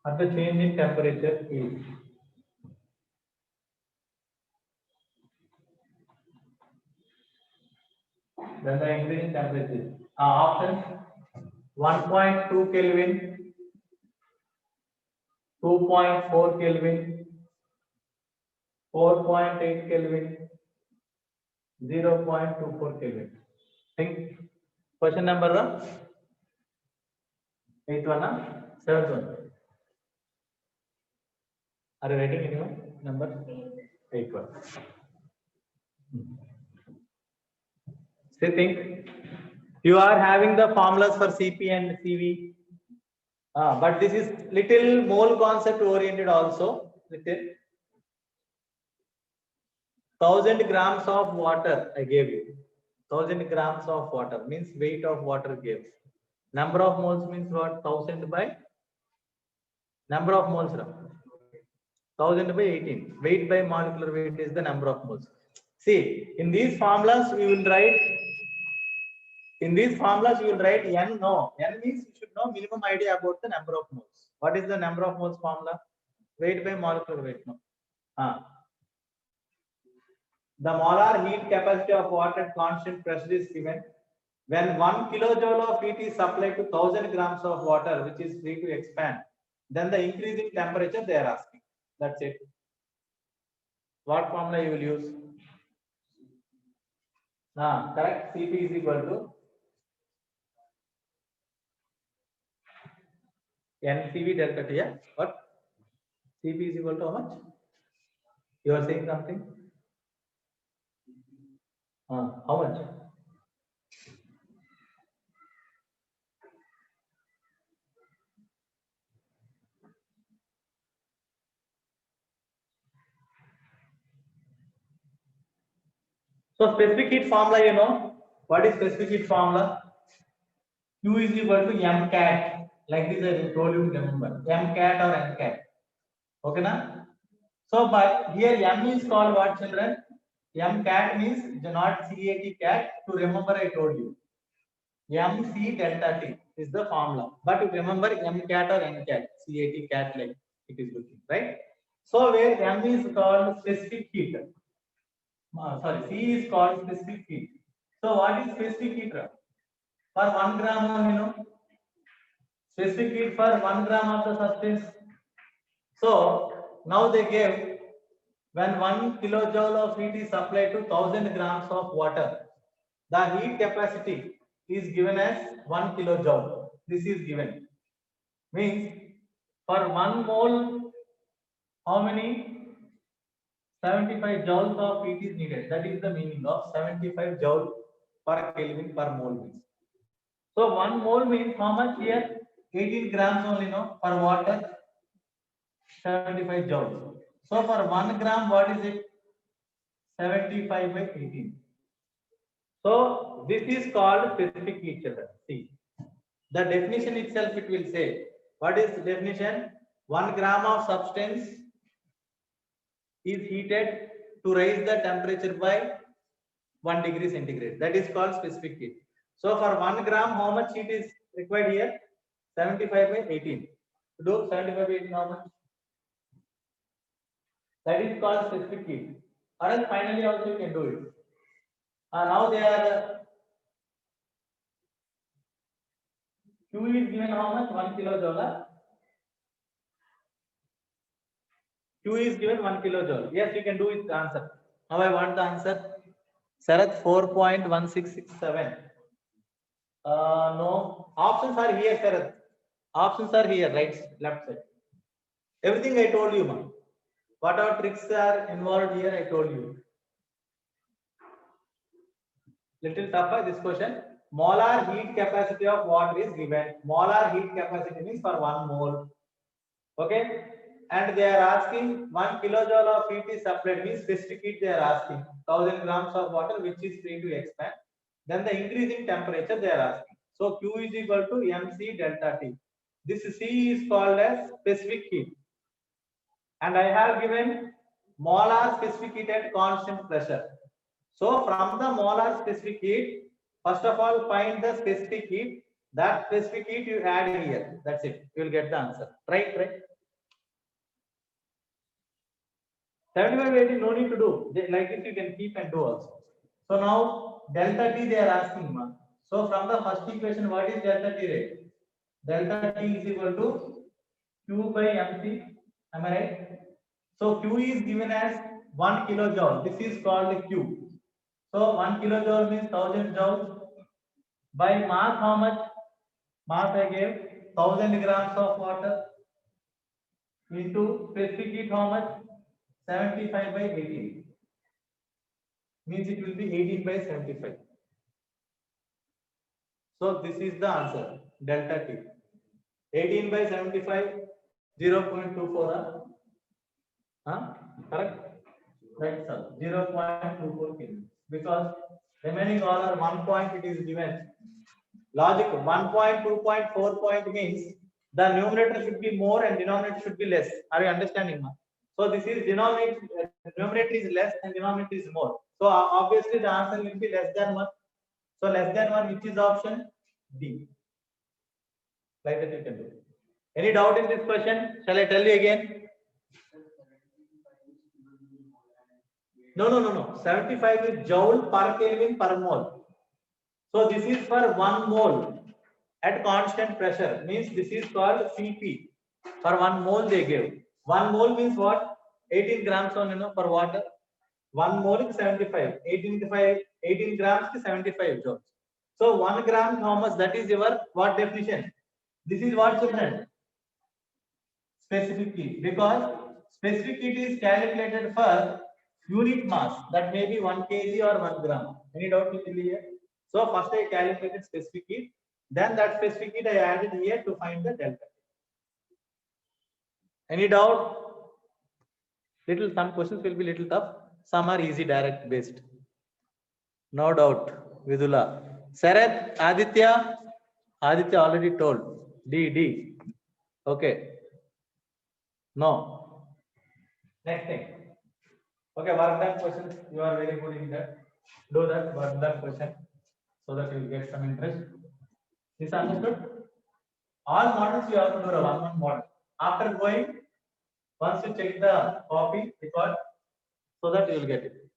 or the change in temperature is, then the increase in temperature. Options: 1.2 Kelvin, 2.4 Kelvin, 4.8 Kelvin, 0.24 Kelvin. Think. Question number 8th one, 7th one. Are you writing anyone? Number 8th one. So think. You are having the formulas for CP and CV. But this is little mole concept oriented also. Little 1000 grams of water I gave you. 1000 grams of water means weight of water gives. Number of moles means what? 1000 by number of moles. 1000 by 18. Weight by molecular weight is the number of moles. See, in these formulas you will write. In these formulas you will write N. No, N means you should know minimum idea about the number of moles. What is the number of moles formula? Weight by molecular weight. No. The molar heat capacity of water at constant pressure is given. When 1 kilojoule of heat is supplied to 1000 grams of water, which is free to expand, then the increase in temperature they are asking. That's it. What formula you will use? Correct. Cp is equal to NCV delta T. What? Cp is equal to how much? You are saying something? How much? So specific heat formula, you know. What is specific heat formula? Q is equal to M cat. Like this I told you, remember. M cat or N cat. Okay, na? So by here M is called what, children? M cat means not CAT cat. To remember, I told you. MC delta T is the formula. But if remember M cat or N cat, CAT cat like it is looking, right? So where M is called specific heat. C is called specific heat. So what is specific heat? For 1 gram, you know, specific heat for 1 gram of the substance. So now they gave when 1 kilojoule of heat is supplied to 1000 grams of water, the heat capacity is given as 1 kilojoule. This is given. Means for 1 mole, how many? 75 joules of heat is needed. That is the meaning of 75 joule per Kelvin per mole means. So 1 mole means how much here? 18 grams only, no? For water, 75 joules. So for 1 gram, what is it? 75 by 18. So this is called specific heat, children. See, the definition itself it will say. What is the definition? 1 gram of substance is heated to raise the temperature by 1 degree centigrade. That is called specific heat. So for 1 gram, how much heat is required here? 75 by 18. To do 75 by 18, how much? That is called specific heat. Or else finally also you can do it. Now they are Q is given how much? 1 kilojoule. Q is given 1 kilojoule. Yes, you can do it. The answer. Now I want the answer. Sarath 4.1667. No. Options are here, Sarath. Options are here, right, left side. Everything I told you, man. What our tricks are involved here, I told you. Little tougher this question. Molar heat capacity of water is given. Molar heat capacity means for 1 mole. Okay. And they are asking 1 kilojoule of heat is supplied means specific heat they are asking. 1000 grams of water which is free to expand. then the increase in temperature they are asking. So Q is equal to mc delta T. This C is called as specific heat, and I have given molar specific heat at constant pressure. So from the molar specific heat, first of all find the specific heat. That specific heat you add here. That's it. You will get the answer. Right, right. 75 80 no need to do. Like this you can keep and do also. So now delta T they are asking. So from the first equation, what is delta T rate? Delta T is equal to Q by mc. Am I right? So Q is given as 1 kilojoule. This is called Q. So 1 kilojoule means 1000 joules. By mass, how much? Mass I gave 1000 grams of water into specific heat, how much? 75 by 18. Means it will be 18 by 75. So this is the answer. Delta T. 18 by 75, 0.24. Huh? Correct? Right, sir. 0.24 Kelvin. Because remaining all are 1 point it is given. Logic 1 point, 2 point, 4 point means the numerator should be more and denominator should be less. Are you understanding? So this is numerator is less and denominator is more. So obviously the answer will be less than 1. So less than 1, which is option D. Like that you can do. Any doubt in this question? Shall I tell you again? No. 75 is joule per Kelvin per mole. So this is for 1 mole at constant pressure. Means this is called Cp. For 1 mole they gave. 1 mole means what? 18 grams on per water. 1 mole is 75. 18 grams is 75 joules. So 1 gram how much? That is your what definition? This is what children? Specific heat. Because specific heat is calculated for unit mass. That may be 1 kg or 1 gram. Any doubt here? So first I calculated specific heat. Then that specific heat I added here to find the delta. Any doubt? Some questions will be little tough. Some are easy, direct based. No doubt. Vidula. Sarath, Aditya. Aditya already told. D. Okay. No. Next thing. Okay, work done questions. You are very good in that. Do that work done question so that you will get some interest. Is understood? All models you have to do a one model. After going, once you check the copy record, so that you will get it.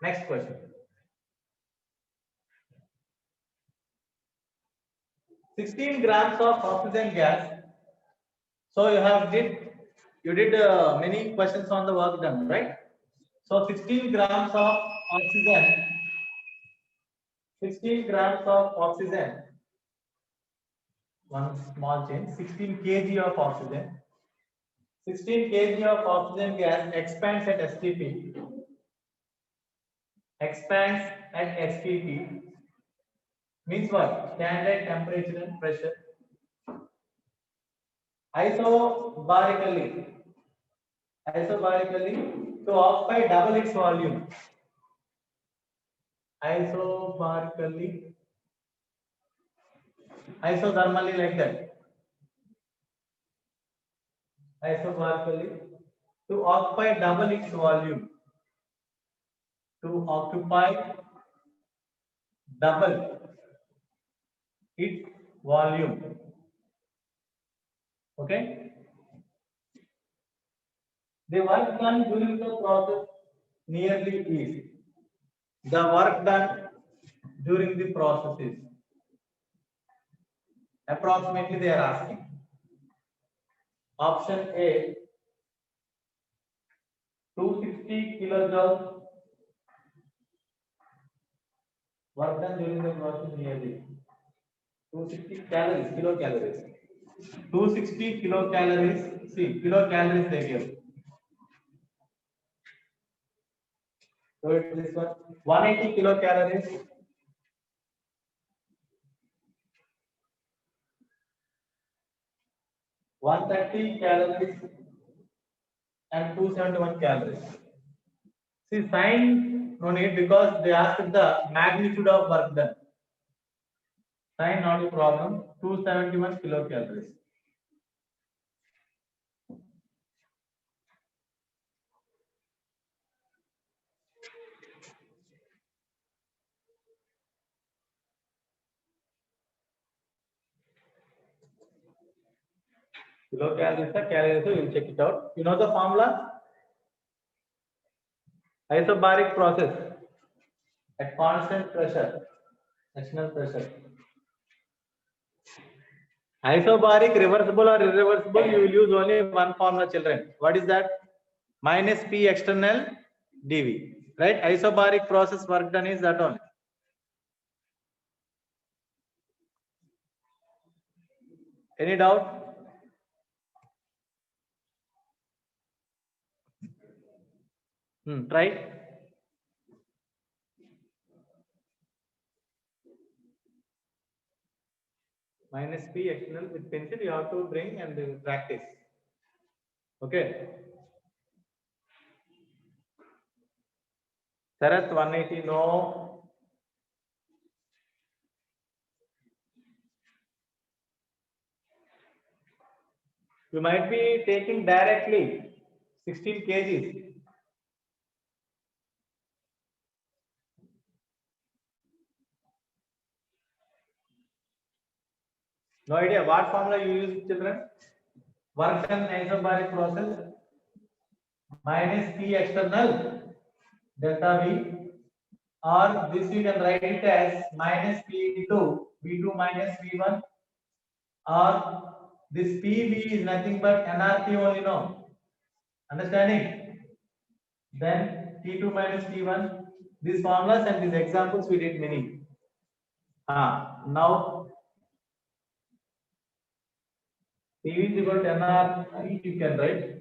Next question. 16 grams of oxygen gas. So you did many questions on the work done, right? So 16 grams of oxygen. 16 grams of oxygen. One small change. 16 kg of oxygen. 16 kg of oxygen gas expands at STP. Expands at STP means what? Standard temperature and pressure. Isobarically to occupy double its volume. Isothermally like that. Isobarically to occupy double its volume. To occupy double its volume. Okay. The work done during the process nearly is. The work done during the process is. Approximately they are asking. Option A, 260 kilojoules. Work done during the process nearly 260 calories, kilocalories. 260 kilocalories. See, kilocalories they give. So it is 180 kilocalories. 130 calories and 271 calories. See, sign no need, because they asked the magnitude of work done. Sign not a problem. 271 kilocalories. Kilocalories are calories, so you'll check it out. You know the formula? Isobaric process at constant pressure, external pressure. Isobaric, reversible or irreversible, you will use only one formula, children. What is that? Minus P external dV. Right? Isobaric process work done is that only. Any doubt? Try. Minus P external with pencil you have to bring and practice. Okay. Sarath 180, no. You might be taking directly 16 kgs. No idea what formula you use, children? Work done isobaric process minus P external delta V, or this you can write it as minus P into V2 minus V1, or this PV is nothing but NRP only, no? Understanding? Then T2 minus T1. These formulas and these examples we did many. Now PV is equal to NRP, you can write.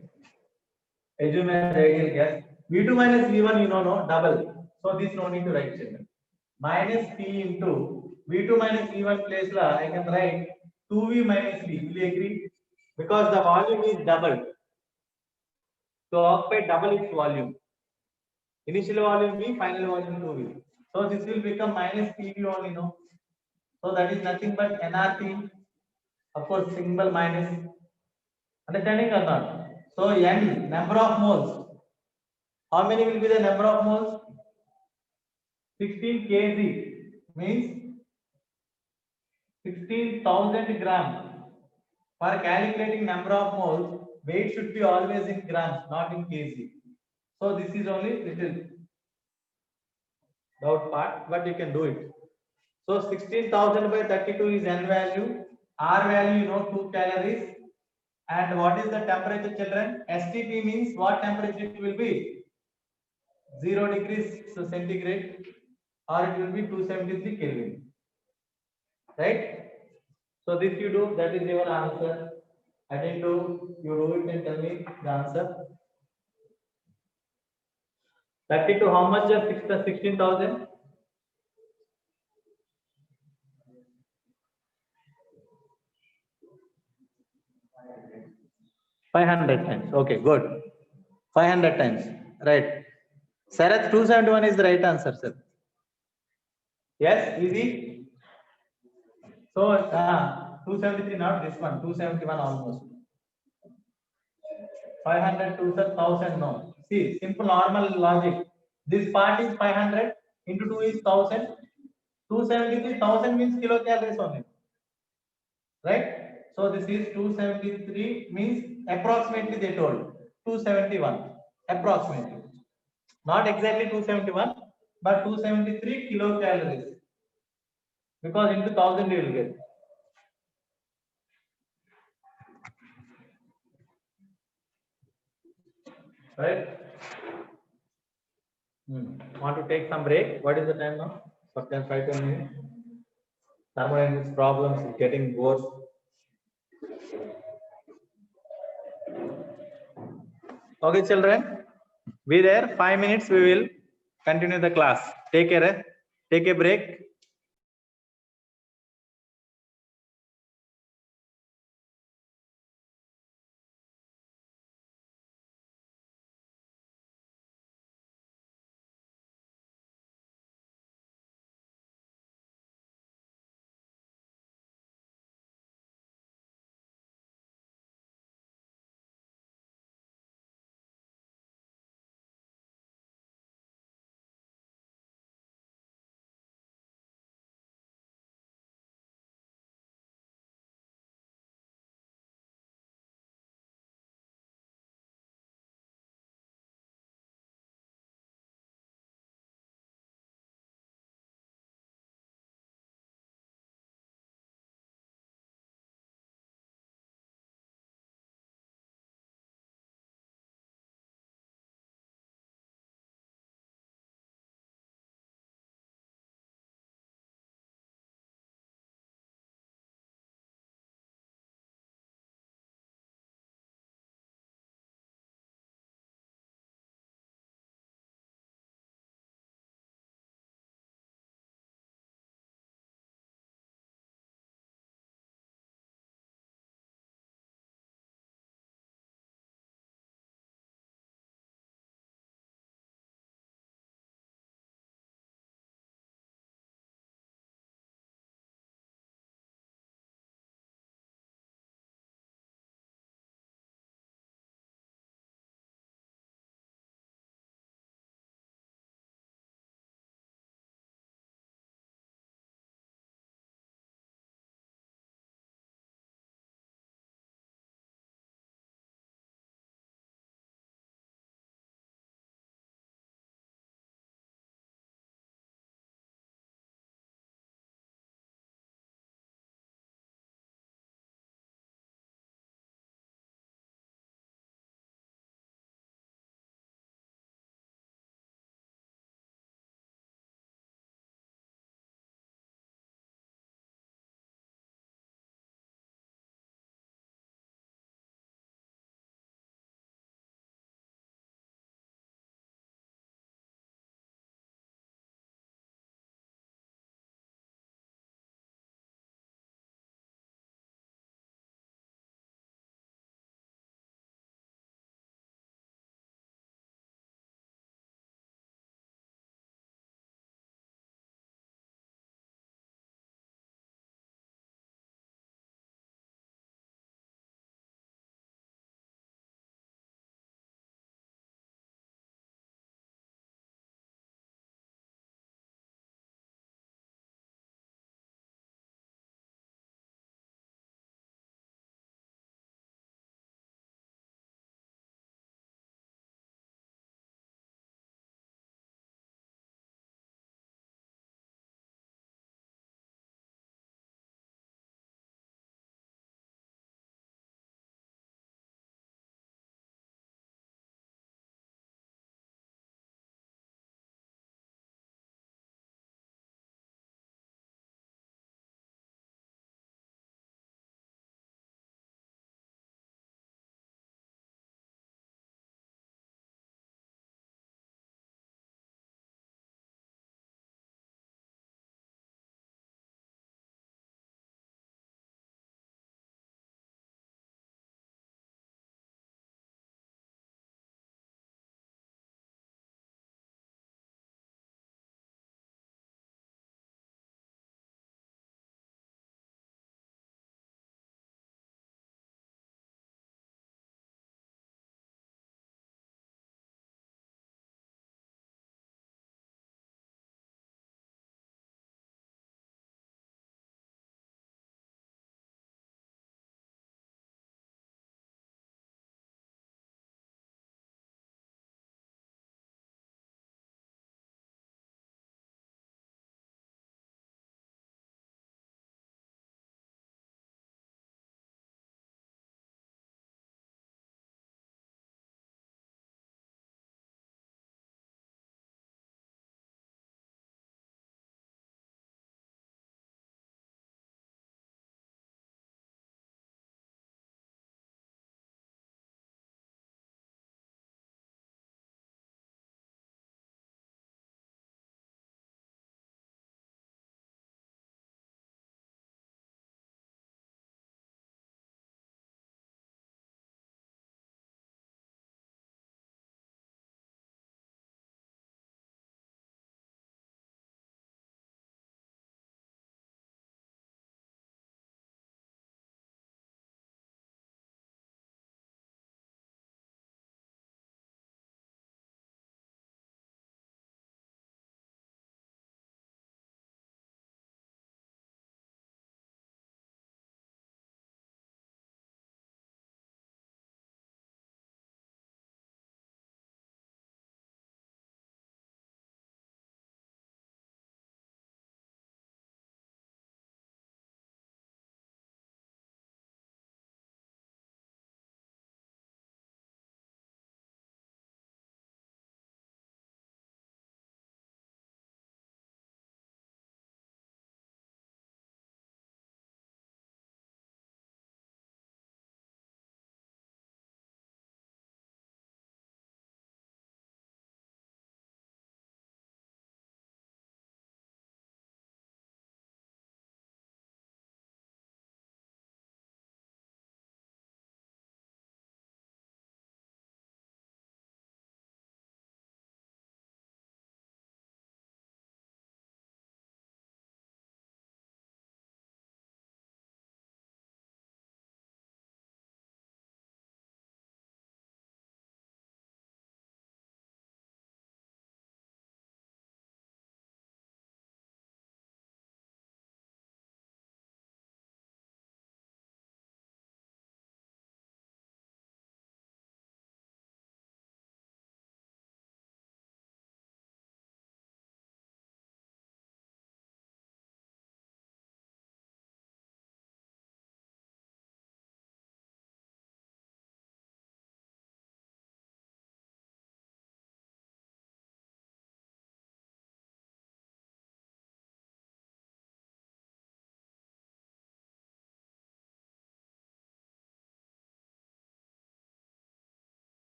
Assume as ideal gas. V2 minus V1, you know, no, double. So this no need to write, children. Minus P into V2 minus V1 place la, I can write 2V minus V. Will you agree? Because the volume is double. So occupy double its volume. Initial volume V, final volume 2V. So this will become minus PV only, no? So that is nothing but NRP. Of course, symbol minus. Understanding or not? So N, number of moles. How many will be the number of moles? 16 kg means 16,000 grams. For calculating number of moles, weight should be always in grams, not in kg. So this is only little doubt part, but you can do it. So 16,000 by 32 is N value. R value, you know, 2 calories. And what is the temperature, children? STP means what temperature it will be? 0 degrees centigrade, or it will be 273 Kelvin. Right? So this you do, that is your answer. I didn't do, you do it and tell me the answer. 32, how much of 16,000? 500 times. Okay, good. 500 times. Right. Sarath, 271 is the right answer, sir. Yes, easy. So 273, not this one, 271 almost. 500 to 1000, no. See, simple normal logic. This part is 500 into 2 is 1000. 273,000 means kilocalories only. Right? So this is 273 means approximately they told 271 approximately. Not exactly 271, but 273 kilocalories. Because into 1000 you will get. Right? Want to take some break? What is the time now? Sometimes 5 minutes. Thermodynamics problems is getting worse. Okay, children. Be there. 5 minutes. We will continue the class. Take care. Take a break.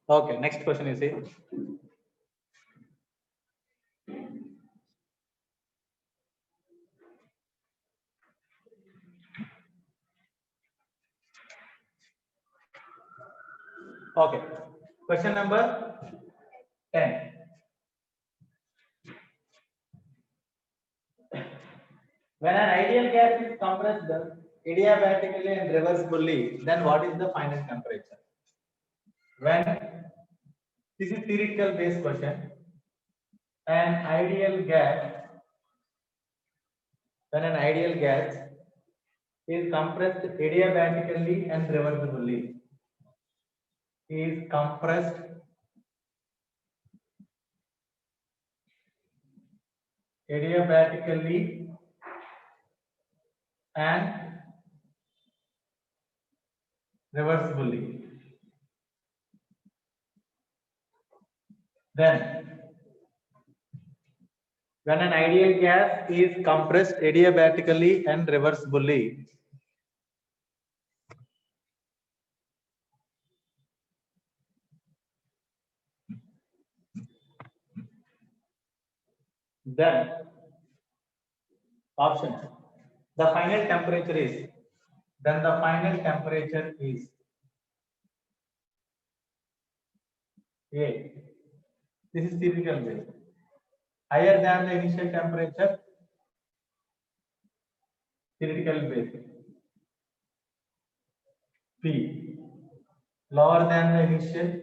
Okay, next question is it. Okay, question number 10. When an ideal gas is compressed adiabatically and reversibly, then what is the final temperature? When this is theoretical based question, an ideal gas, when an ideal gas is compressed adiabatically and reversibly, is compressed adiabatically and reversibly, then when an ideal gas is compressed adiabatically and reversibly, then option the final temperature is, then the final temperature is A. This is theoretical base. Higher than the initial temperature, theoretical base. B. Lower than the initial,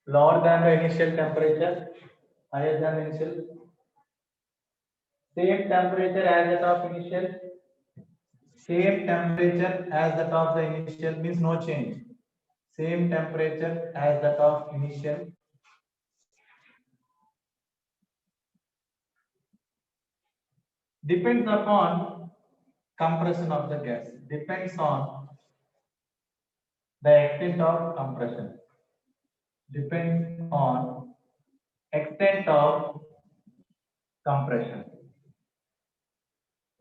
lower than the initial temperature, higher than the initial, same temperature as that of initial, same temperature as that of the initial means no change. Same temperature as that of initial. Depends upon compression of the gas. Depends on the extent of compression. Depends on extent of compression.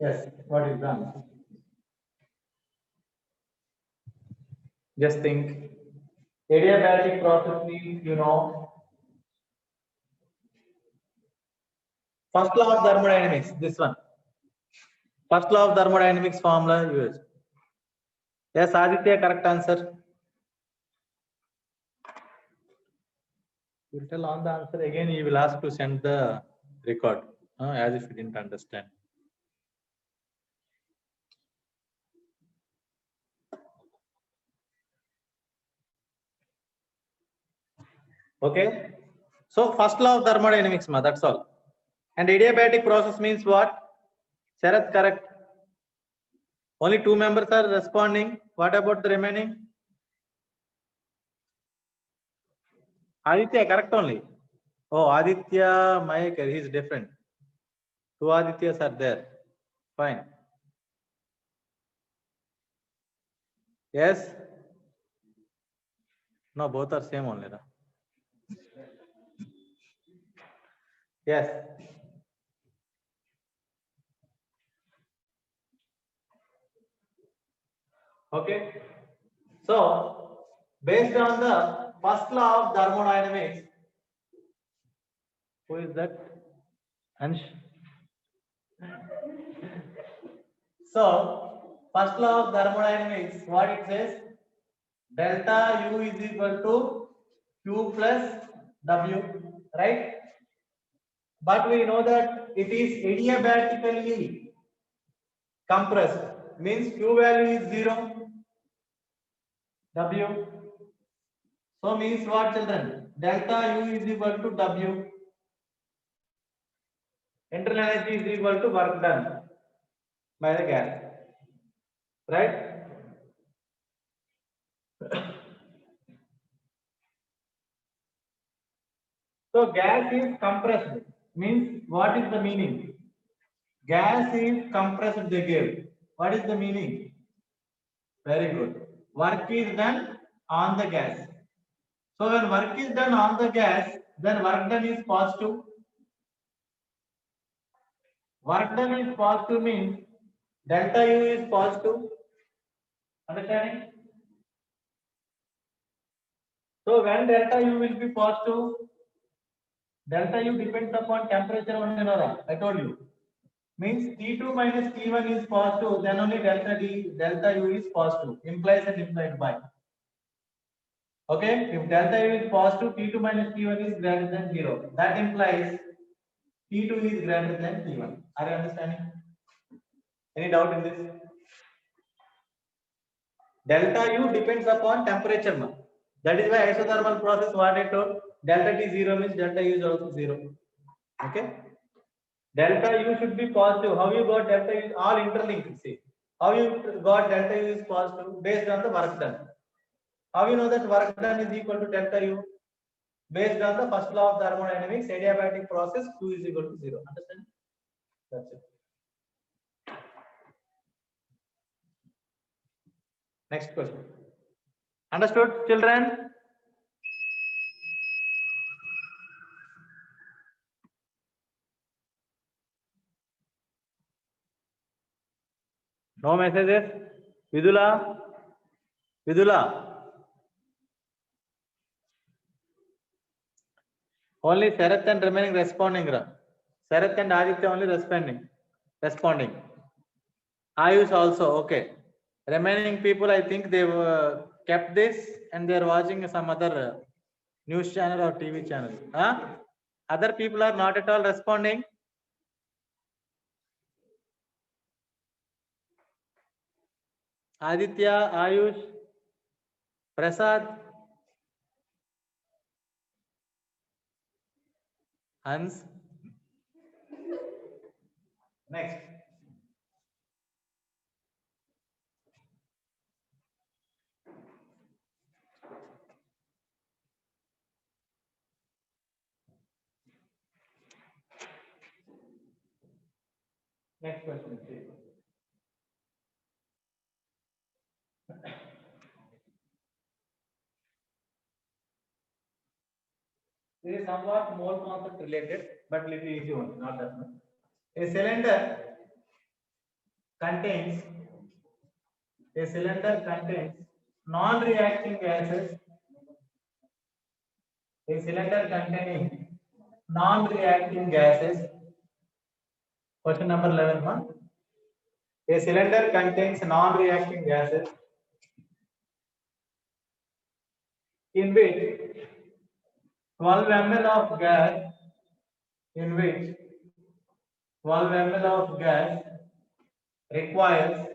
Yes, what is the answer? Just think. Adiabatic process means, you know, first law of thermodynamics, this one. First law of thermodynamics formula used. Yes, Aditya, correct answer. You will tell on the answer again, you will ask to send the record as if you didn't understand. Okay. So first law of thermodynamics, that's all. And adiabatic process means what? Sharath, correct. Only 2 members are responding. What about the remaining? Aditya, correct only. Oh, Aditya, Mayekar, he is different. 2 Adityas are there. Fine. Yes? No, both are same only. Yes. Okay. So, based on the first law of thermodynamics, who is that? Ansh. So, first law of thermodynamics, what it says? Delta U is equal to Q plus W, right? But we know that it is adiabatically compressed, means Q value is 0, W. So means what, children? Delta U is equal to W. Internal energy is equal to work done by the gas, right? So gas is compressed, means what is the meaning? Gas is compressed, they gave. What is the meaning? Very good. Work is done on the gas. So when work is done on the gas, then work done is positive. Work done is positive means Delta U is positive. Understanding? So when delta U will be positive, delta U depends upon temperature only, no? I told you. Means T2 minus T1 is positive, then only delta U is positive. Implies and implied by. Okay, if delta U is positive, T2 minus T1 is greater than 0. That implies T2 is greater than T1. Are you understanding? Any doubt in this? Delta U depends upon temperature. Ma. That is why isothermal process what I told. Delta T 0 means delta U is also 0. Okay. Delta U should be positive. How you got delta U is all interlinked. See. How you got delta U is positive based on the work done. How you know that work done is equal to delta U? Based on the first law of thermodynamics, adiabatic process Q is equal to 0. Understand? That's it. Next question. Understood, children? No messages? Vidula? Vidula? Only Sarath and remaining responding. Sarath and Aditya only responding. Ayush also, okay. Remaining people, I think they kept this and they are watching some other news channel or TV channel. Huh? Other people are not at all responding. Aditya, Ayush, Prasad, Hans. Next. Next question, please. This is somewhat more concept related, but little easy one, not that much. A cylinder contains non-reacting gases. A cylinder containing non-reacting gases. Question number 11, one. A cylinder contains non-reacting gases in which 12 ml of gas requires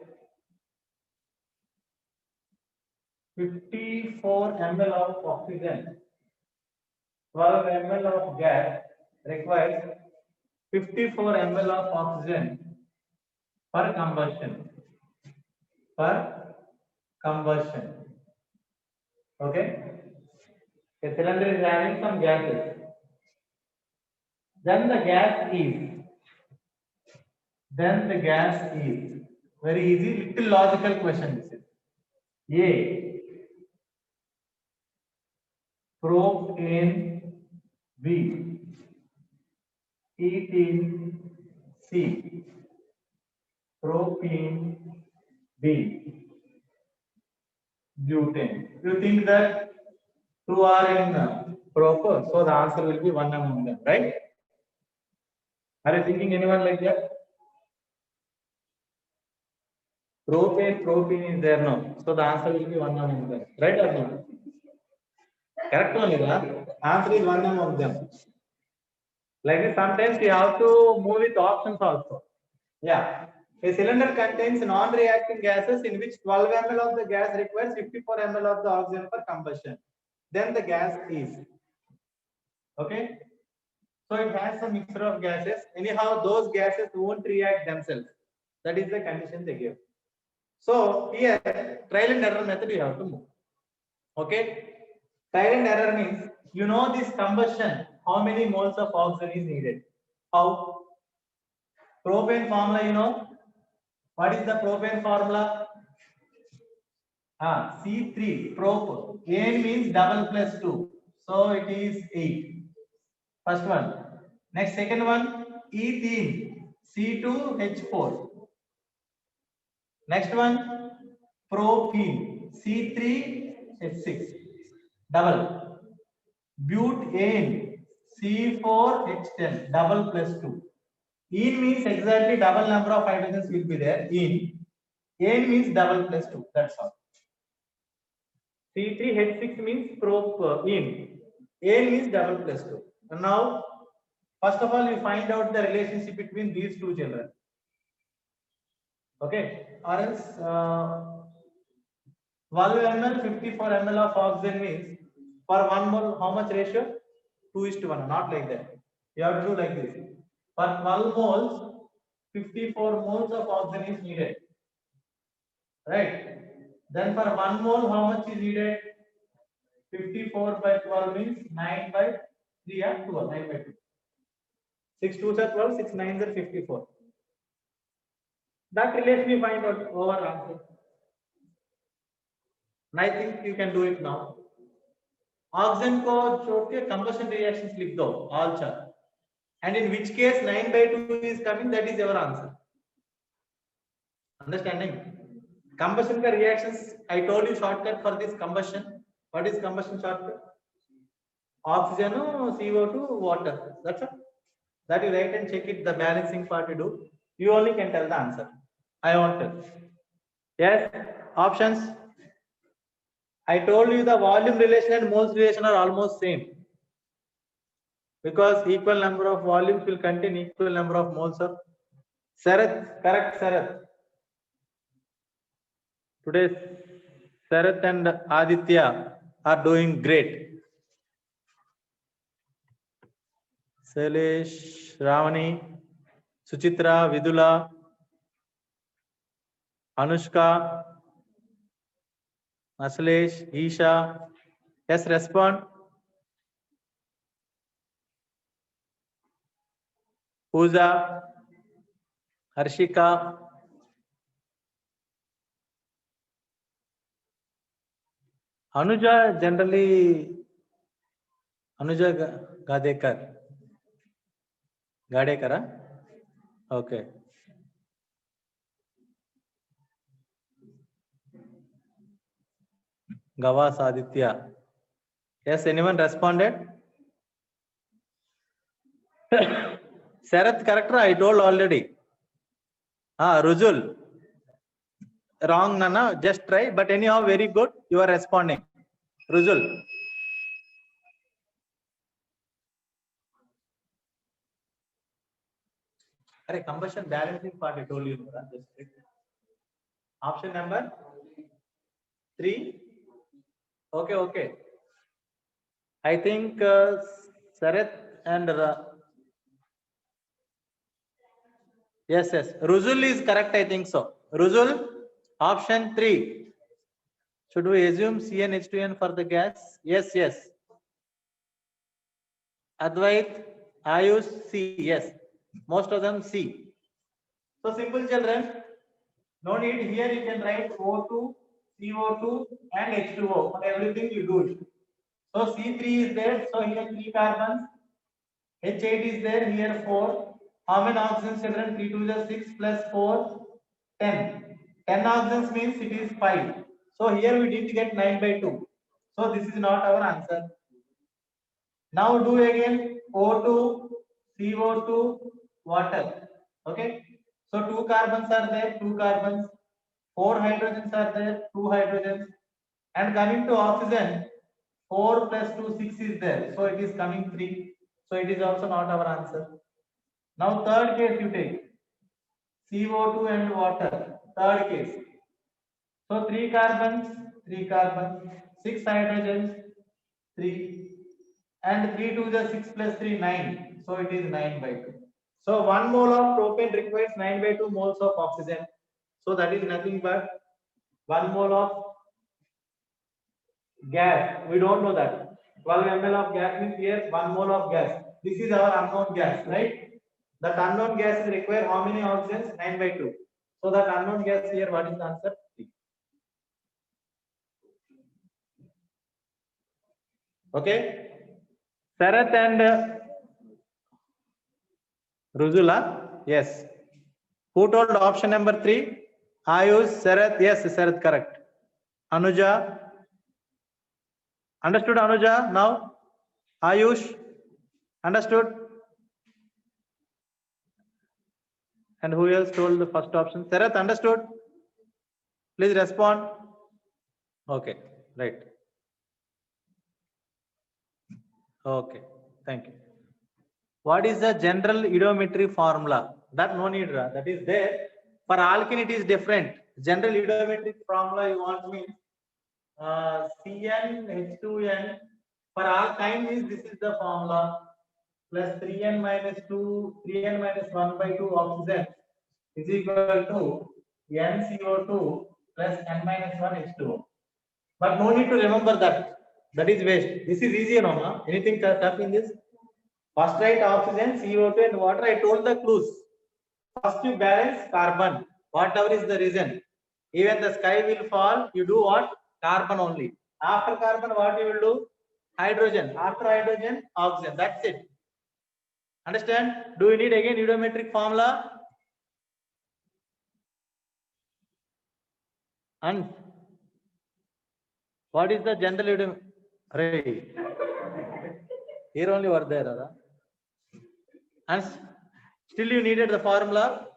54 ml of oxygen. 12 ml of gas requires 54 ml of oxygen per combustion. Okay. A cylinder is having some gases. Then the gas is very easy, little logical question. This is A. Propane, B. Ethene, C. Propene, B. Butane. You think that two are in proper, so the answer will be one among them, right? Are you thinking anyone like that? Propane is there now, so the answer will be one among them, right or not? Correct only, the answer is one among them. Like this, sometimes you have to move with options also. Yeah. A cylinder contains non-reacting gases in which 12 ml of the gas requires 54 ml of the oxygen for combustion. Then the gas is. Okay. So it has a mixture of gases. Anyhow, those gases won't react themselves. That is the condition they give. So here, trial and error method you have to move. Okay. Trial and error means you know this combustion, how many moles of oxygen is needed. How? Propane formula, you know. What is the propane formula? C3, prop. N means double plus 2. So it is 8. First one. Next, second one, ethene, C2H4. Next one, propene, C3H6, double. Butane, C4H10, double plus 2. Ene means exactly double number of hydrogens will be there. Ane means double plus 2. That's all. C3H6 means propene. Ane means double plus 2. And now, first of all, you find out the relationship between these two children. Okay, or else 12 ml, 54 ml of oxygen means for 1 mole, how much ratio? 2:1, not like that. You have to do like this. For 12 moles, 54 moles of oxygen is needed. Right? Then for 1 mole, how much is needed? 54 by 12 means 9 by 3 or 12, 9 by 2. 6 2s are 12, 6 9s are 54. That relation we find out over answer. And I think you can do it now. Oxygen को छोड़ के combustion reactions लिख दो all chart. And in which case 9 by 2 is coming, that is your answer. Understanding? Combustion का reactions, I told you shortcut for this combustion. What is combustion shortcut? Oxygen, CO2, water. That's all. That you write and check it, the balancing part you do. You only can tell the answer. I want to. Yes, options. I told you the volume relation and moles relation are almost same. Because equal number of volumes will contain equal number of moles of. Sarath, correct Sarath. Today Sarath and Aditya are doing great. Sailesh, Ravani, Suchitra, Vidula, Anushka, Aslesh, Isha. Yes, respond. Pooja, Harshika, Anuja generally Anuja Gadekar. Gadekara? Okay. Gavas Aditya. Yes, anyone responded? Sarath correct, I told already. Rujul. Wrong, Nana. Just try. But anyhow, very good. You are responding. Rujul. Combustion balancing part I told you. Option number 3. Okay. I think Sarath and yes. Rujul is correct, I think so. Rujul, option 3. Should we assume CnH2n for the gas? Yes. Advait, Ayush, C. Yes. Most of them C. So simple, children. No need here. You can write O2, CO2, and H2O. For everything you do it. So C3 is there. So here 3 carbons. H8 is there. Here 4. How many oxygens, children? 3 2 is 6 plus 4, 10. 10 oxygens means it is 5. So here we didn't get 9 by 2. So this is not our answer. Now do again O2, CO2, water. Okay. So 2 carbons are there, 2 carbons. 4 hydrogens are there, 2 hydrogens. And coming to oxygen, 4 plus 2, 6 is there. So it is coming 3. So it is also not our answer. Now third case you take. CO2 and water. Third case. So 3 carbons, 6 hydrogens, 3. And 3 to the 6 plus 3, 9. So it is 9 by 2. So 1 mole of propane requires 9 by 2 moles of oxygen. So that is nothing but 1 mole of gas. We don't know that. 12 ml of gas means here 1 mole of gas. This is our unknown gas, right? That unknown gas is require how many oxygens? 9 by 2. So that unknown gas here, what is the answer? Okay. Sarath and Rujula, yes. Who told option number 3? Ayush, Sarath, yes, Sarath, correct. Anuja, understood Anuja now? Ayush, understood? And who else told the first option? Sarath, understood? Please respond. Okay, right. Okay, thank you. What is the general idiometry formula? That no need, that is there. For alkene, it is different. General idiometric formula you want me Cn H2n. For alkyne is this is the formula plus 3n minus 2, 3n minus 1 by 2 oxygen is equal to NCO2 plus n minus 1 H2O. But no need to remember that. That is waste. This is easy, no? Anything tough in this? First write oxygen, CO2 and water. I told the clues. First you balance carbon. Whatever is the reason. Even the sky will fall. You do what? Carbon only. After carbon, what you will do? Hydrogen. After hydrogen, oxygen. That's it. Understand? Do you need again idiometric formula? And what is the general idiometric? Here only were there, Radha. And still you needed the formula.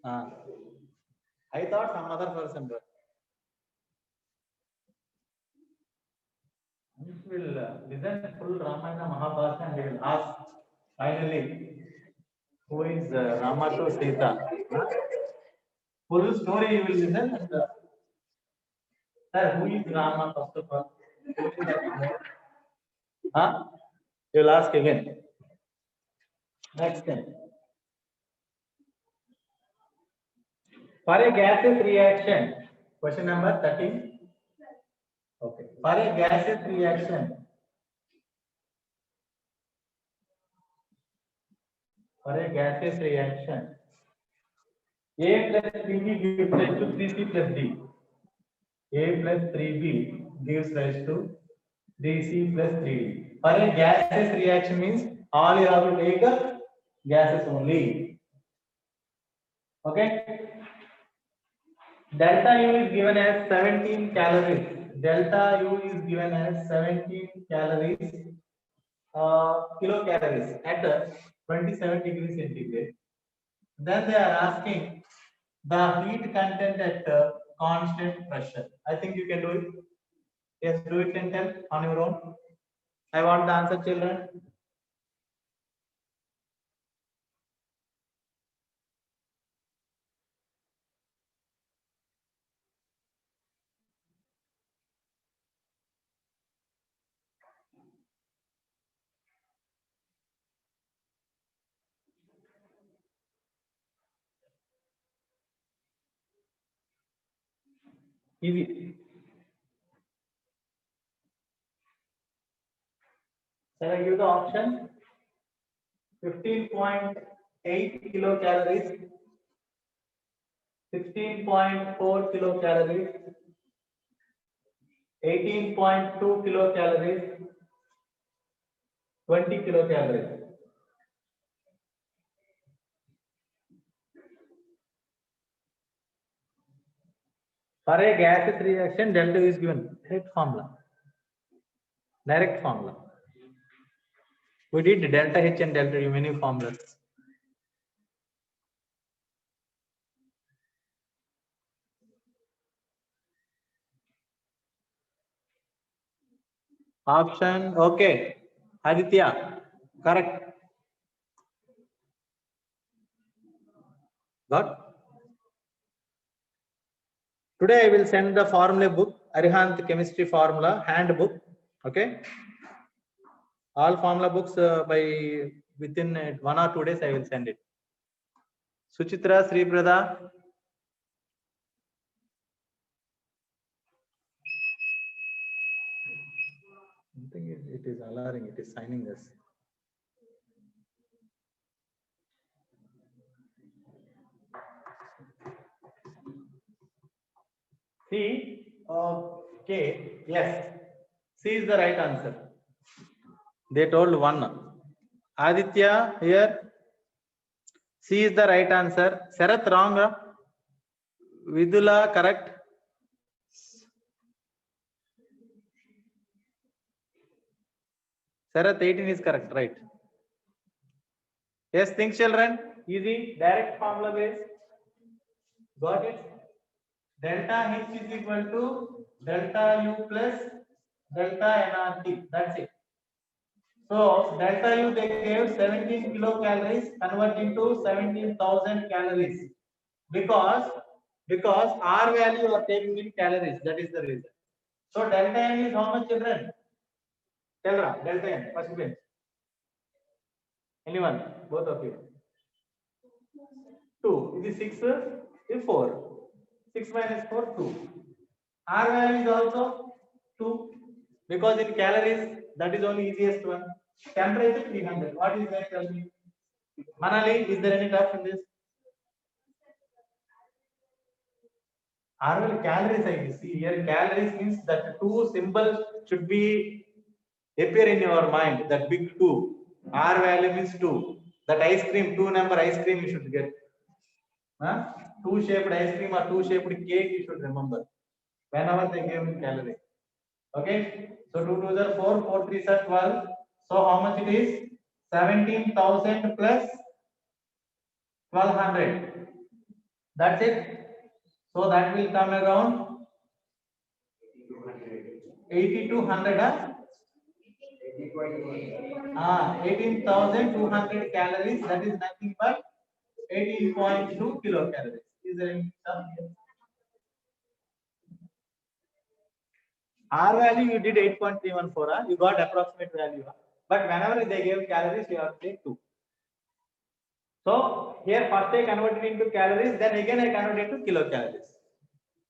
I thought some other person. We will listen full Ramayana Mahabharata and we will ask finally who is Rama to Sita. Full story you will listen. And, sir, who is Rama first of all? Huh? You will ask again. Next time. For a gaseous reaction, question number 13. Okay. For a gaseous reaction, A plus 3B gives rise to 3C plus D. A plus 3B gives rise to 3C plus 3D. For a gaseous reaction means all you have to take gases only. Okay. Delta U is given as 17 calories. Delta U is given as 17 calories, kilocalories at 27 degrees centigrade. Then they are asking the heat content at constant pressure. I think you can do it. Yes, do it and tell on your own. I want the answer, children. Easy. Shall I give the option? 15.8 kilocalories, 16.4 kilocalories, 18.2 kilocalories, 20 kilocalories. For a gaseous reaction, delta is given. Direct formula. Direct formula. We did delta H and delta U, many formulas. Option, okay. Aditya, correct. Got? Today I will send the formula book, Arihant chemistry formula handbook. Okay. All formula books by within 1 or 2 days I will send it. Suchitra, Sri Prada. I think it is alarming. It is signing this. C. Okay. Yes. C is the right answer. They told 1. Aditya here. C is the right answer. Sarath wrong. Vidula, correct. Sarath, 18 is correct, right? Yes, think children. Easy, direct formula base. Got it? Delta H is equal to delta U plus delta nRT. That's it. So delta U they gave 17 kilocalories, convert into 17,000 calories because R value are taking in calories. That is the reason. So delta N is how much, children? Tell me, delta N, first bench. Anyone? Both of you. 2. This is 6. This is 4. 6 minus 4, 2. R value is also 2 because in calories that is only easiest one. Temperature 300. What is that? Tell me. Manali, is there any doubt in this? R value calories I see here. Calories means that 2 symbol should be appear in your mind. That big 2. R value means 2. That ice cream 2 number ice cream you should get. 2 shaped ice cream or 2 shaped cake you should remember. Whenever they give in calorie. Okay. So 2 2s are 4, 4 3s are 12. So how much it is? 17,000 plus 1200. That's it. So that will come around 8200. 18,200 calories. That is nothing but 18.2 kilocalories. Is there any sum here? R value you did 8.314. You got approximate value. But whenever they gave calories, you have to take 2. So here first I converted into calories, then again I converted into kilocalories.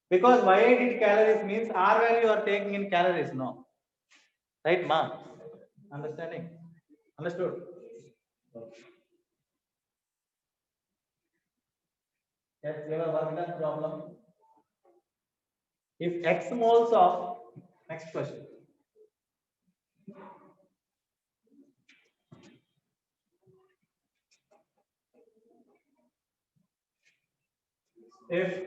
Because why I did calories means R value you are taking in calories, no. Right, ma? Understanding? Understood? Yes, we have a work done problem. If X moles of, next question. If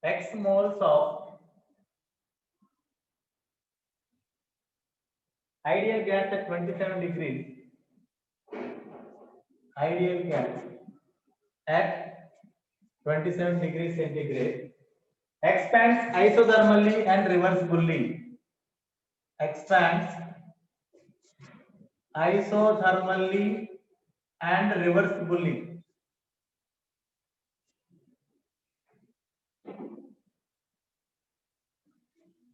X moles of ideal gas at 27 degrees, ideal gas at 27 degrees centigrade expands isothermally and reversibly. Expands isothermally and reversibly.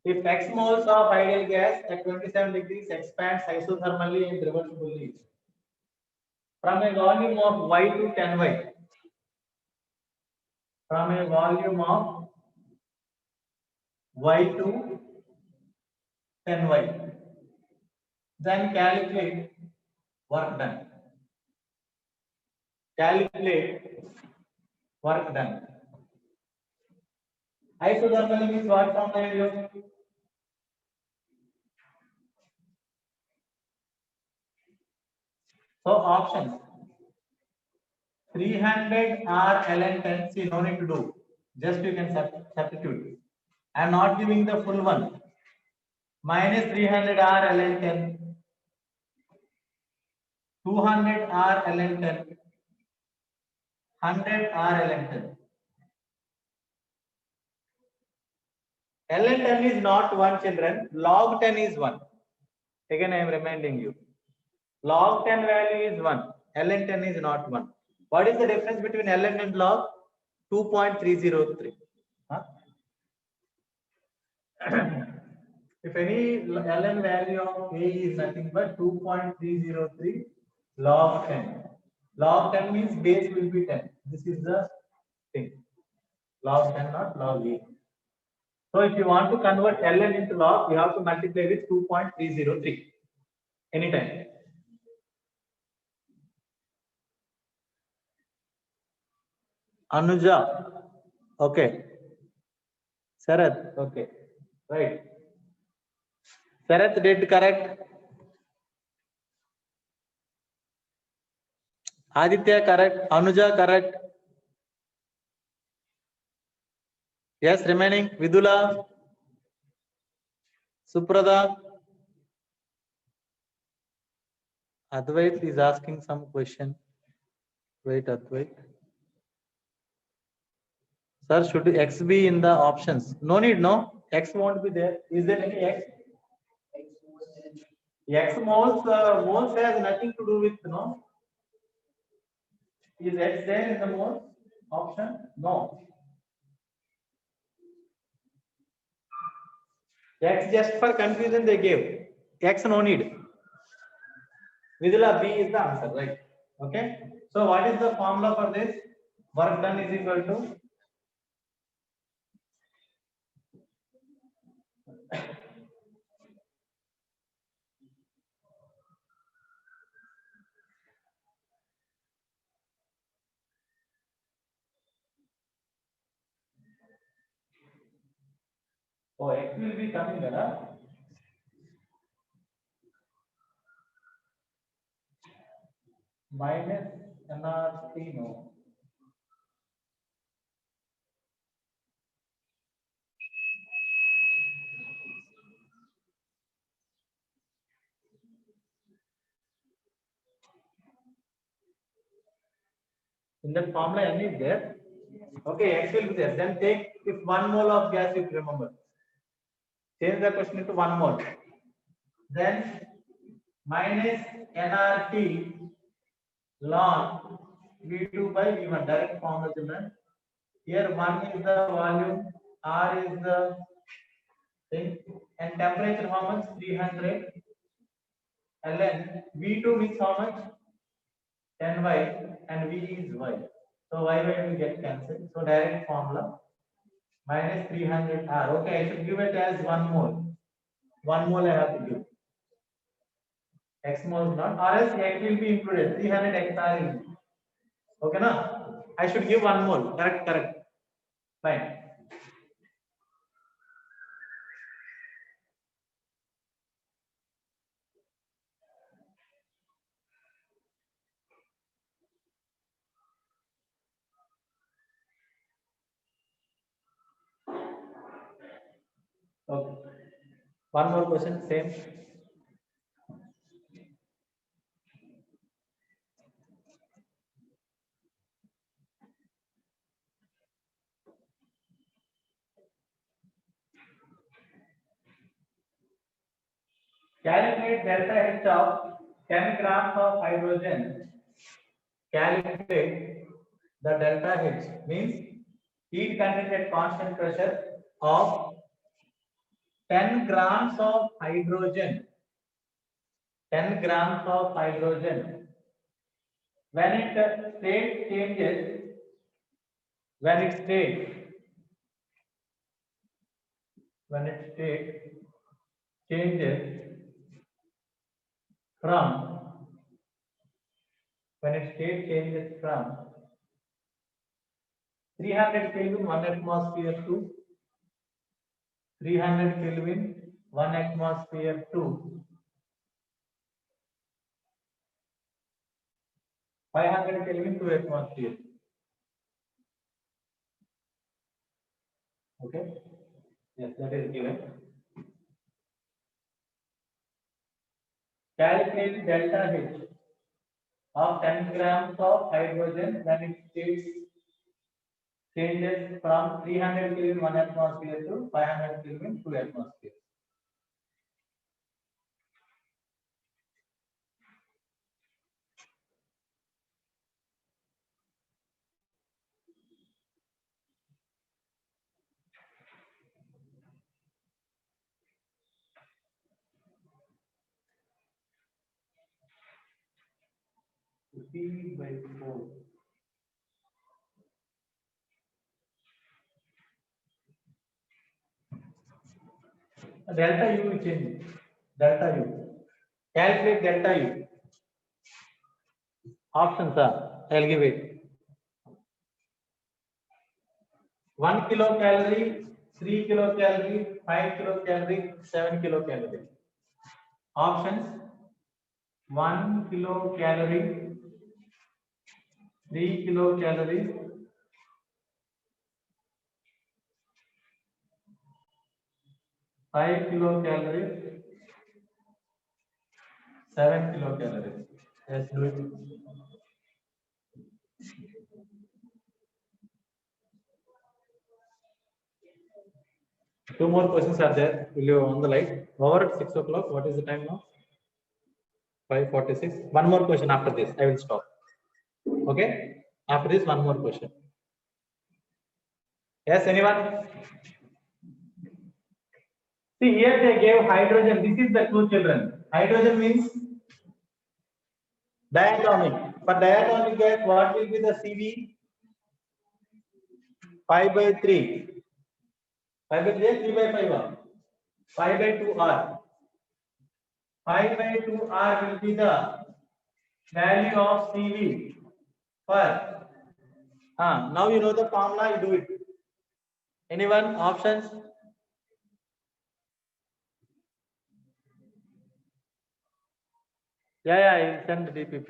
If X moles of ideal gas at 27 degrees expands isothermally and reversibly from a volume of Y to 10Y, from a volume of Y to 10Y, then calculate work done. Calculate work done. Isothermally means what from the use? So options 300 R ln 10. See, no need to do. Just you can substitute. I am not giving the full one. Minus 300 R ln 10. 200 R ln 10. 100 R ln 10. ln 10 is not 1, children. Log 10 is 1. Again, I am reminding you. Log 10 value is 1. ln 10 is not 1. What is the difference between ln and log? 2.303. Huh? If any ln value of A is nothing but 2.303 log 10. Log 10 means base will be 10. This is the thing. Log 10, not log A. So if you want to convert ln into log, you have to multiply with 2.303 anytime. Anuja, okay. Sarath, okay, right. Sarath did correct. Aditya correct. Anuja correct. Yes, remaining Vidula, Suprada, Advait is asking some question. Wait, Advait. Sir, should X be in the options? No need, no. X won't be there. Is there any X? X moles, moles has nothing to do with, no. Is X there in the moles option? No. X just for confusion they gave. X no need. Vidula, B is the answer, right? Okay. So what is the formula for this? Work done is equal to X will be coming minus NRT no. In that formula N is there. Okay, X will be there. Then take if 1 mole of gas, if you remember. Change the question into 1 mole. Then minus NRT ln V2 by V1. Direct formula children. Here 1 is the volume, R is the thing, and temperature how much? 300. Ln V2 means how much? 10y, and V is y. So y will get cancelled. So direct formula minus 300 R. Okay, I should give it as 1 mole. 1 mole I have to give. X mole not, or else X will be included. 300 XR is. Okay, na? I should give 1 mole. Correct, correct. Fine. Okay. One more question, same. Calculate delta H of 10 grams of hydrogen. Calculate the delta H means heat content at constant pressure of 10 grams of hydrogen. 10 grams of hydrogen. When its state changes, when its state changes from when its state changes from 300 Kelvin 1 atmosphere to 300 Kelvin 1 atmosphere to 500 Kelvin 2 atmosphere. Okay. Yes, that is given. Calculate delta H of 10 grams of hydrogen when its state changes from 300 Kelvin 1 atmosphere to 500 Kelvin 2 atmosphere. P by 4. Delta U change. Delta U. Calculate delta U. Options are, I'll give it. 1 kilocalorie, 3 kilocalorie, 5 kilocalorie, 7 kilocalorie. Options: 1 kilocalorie, 3 kilocalorie, 5 kilocalories, 7 kilocalories. Yes, do it. Two more questions are there. Will you on the light? Over at 6 o'clock. What is the time now? 5:46. One more question after this. I will stop. Okay. After this, one more question. Yes, anyone? See, here they gave hydrogen. This is the clue, children. Hydrogen means diatomic. For diatomic gas, what will be the CV? 5/3. 5/3, 3/5. 5/2R. 5/2R will be the value of CV for. Now you know the formula, you do it. Anyone? Options? Yeah, I will send DPP.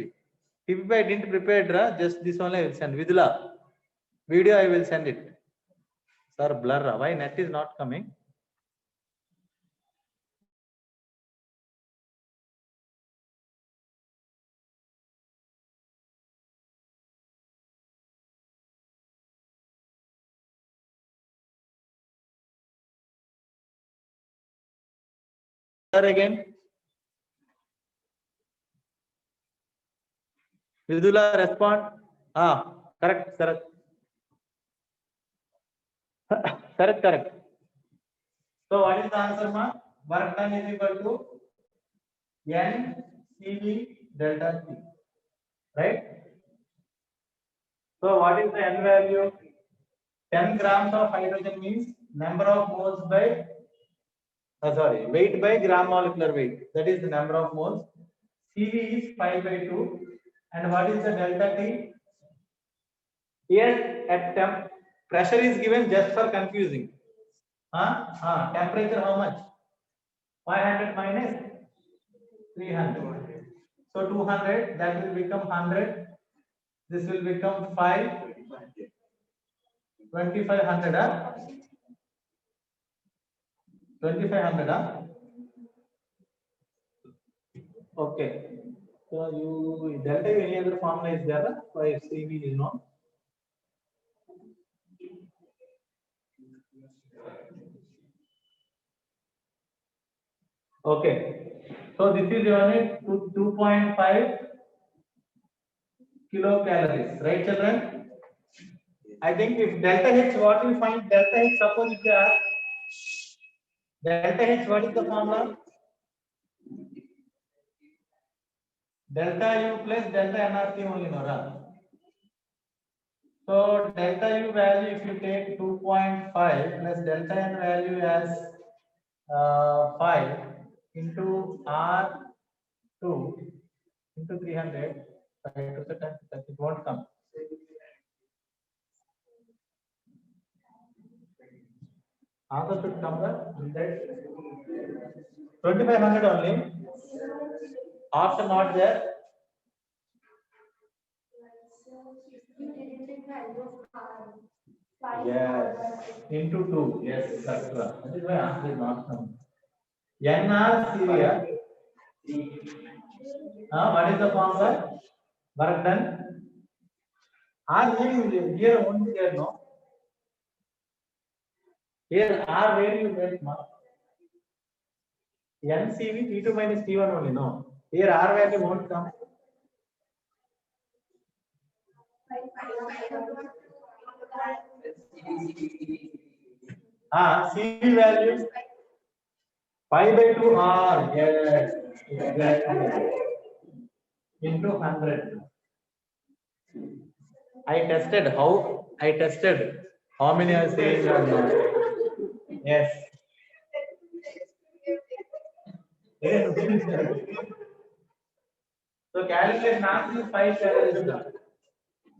DPP I didn't prepare, just this only I will send. Vidula, video I will send it. Sir, blur. Why net is not coming? Sir, again. Vidula, respond. Correct, correct. Correct. So what is the answer, ma? Work done is equal to N CV delta T. Right? So what is the N value? 10 grams of hydrogen means number of moles by weight by gram molecular weight. That is the number of moles. CV is 5/2. And what is the delta T? Here at pressure is given just for confusing. Temperature how much? 500 minus 300. So 200, that will become 100. This will become 5. 2500. 2500. Okay. So you delta any other formula is there? So if CV is known. Okay. So this is unit 2.5 kilocalories, right, children? I think if delta H, what we find delta H, suppose if they are delta H, what is the formula? Delta U plus delta nRT only, no? So delta U value, if you take 2.5 plus delta N value as 5 into R2 into 300, 5 to the 10, it won't come. Answer should come the 2500 only. Option not there. Yes, into 2. Yes, that's right. That is why answer is not coming. NR Syria. What is the formula? Work done. R here only there, no? Here R where you get mark? NCV T2 minus T1 only, no? Here R value won't come. CV value 5/2 R, yes, exactly. Into 100. I tested how many are saying or not. Yes. So calculate math is 5 calories.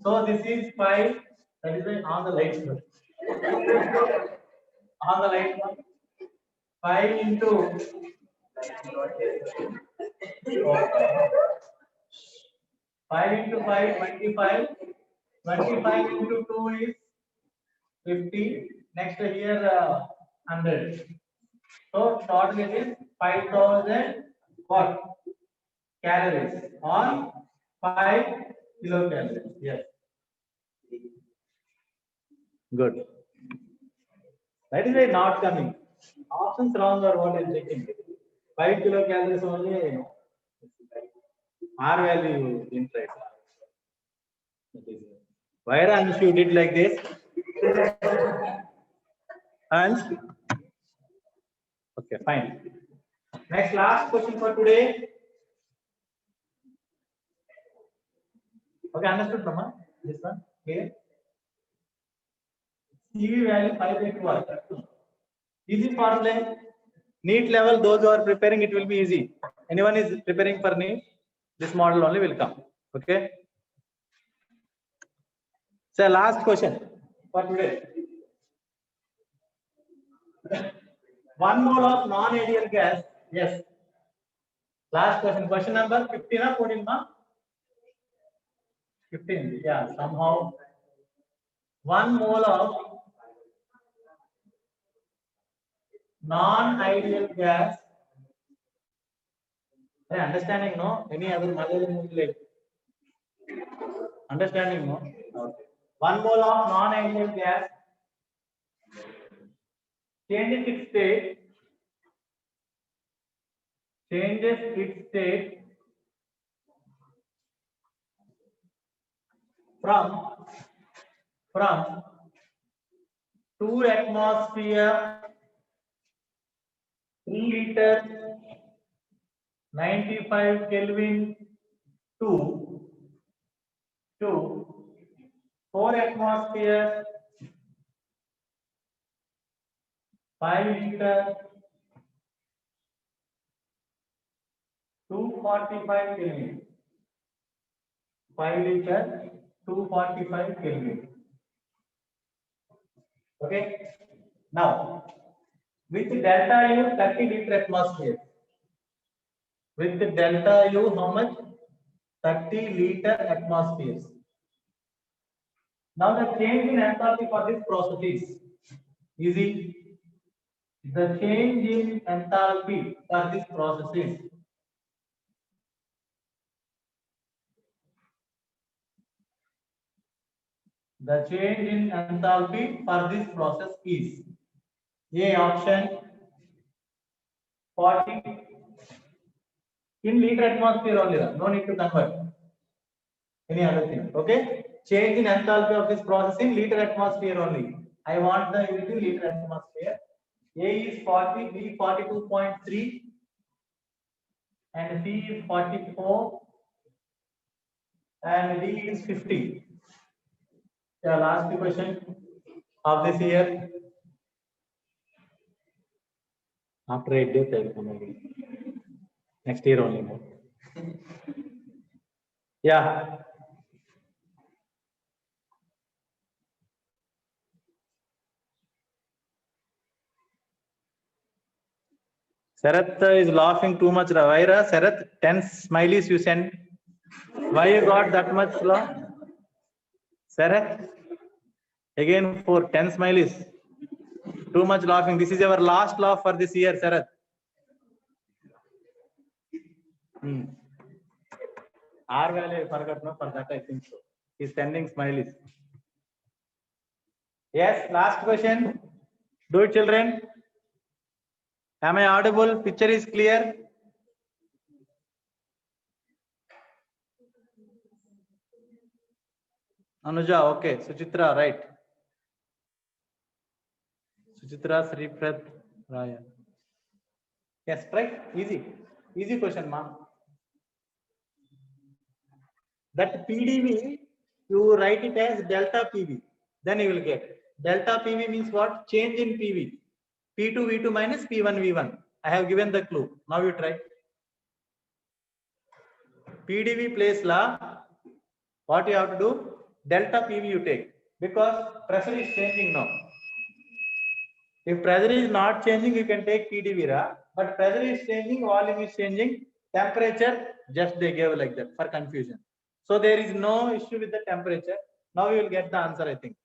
So this is 5. That is why on the light. On the light. 5 into 5 into 5, 25. 25 into 2 is 50. Next here 100. So total it is 5000 what? Calories on 5 kilocalories. Yes. Good. That is why not coming. Options wrong or what I'm checking. 5 kilocalories only. R value in right. Why Ansh you did like this? Ansh? Okay, fine. Next, last question for today. Okay, understood, Mama? This one, clear? CV value 5 easy formula. NEET level, those who are preparing, it will be easy. Anyone is preparing for NEET, this model only will come. Okay. So last question for today. 1 mole of non-ideal gas. Yes. Last question. Question number 15 or 14, ma? 15. Yeah. Somehow 1 mole of non-ideal gas. Hey, understanding, no? Any other Malayalam? Understanding, no? Okay. 1 mole of non-ideal gas changes its state. Changes its state from 2 atmosphere 3 liter 95 Kelvin to 4 atmosphere 5 liter 245 Kelvin. 5 liter 245 Kelvin. Okay. Now, with delta U 30 liter atmosphere. With delta U, how much? 30 liter atmospheres. Now the change in enthalpy for this process is easy. The change in enthalpy for this process is A option 40 in liter atmosphere only. No need to convert any other thing. Okay. Change in enthalpy of this process in liter atmosphere only. I want the unit in liter atmosphere. A is 40, B 42.3, and C is 44, and D is 50. Yeah, last question of this year. After 8 days, I will come again. Next year only. Yeah. Sarath is laughing too much. Vaira, Sarath, 10 smileys you send. Why you got that much laugh? Sarath, again for 10 smileys. Too much laughing. This is our last laugh for this year, Sarath. R value I forgot, no, for that I think so. He's sending smileys. Yes, last question. Do it, children. Am I audible? Picture is clear. Anuja, okay. Suchitra, right. Suchitra Sriprad Raya. Yes, right. Easy. Easy question, ma'am. That PDV, you write it as delta PV. Then you will get. Delta PV means what? Change in PV. P2 V2 minus P1 V1. I have given the clue. Now you try. PDV place law. What you have to do? Delta PV you take. Because pressure is changing now. If pressure is not changing, you can take PDV ra. But pressure is changing, volume is changing, temperature, just they gave like that for confusion. So there is no issue with the temperature. Now you will get the answer, I think.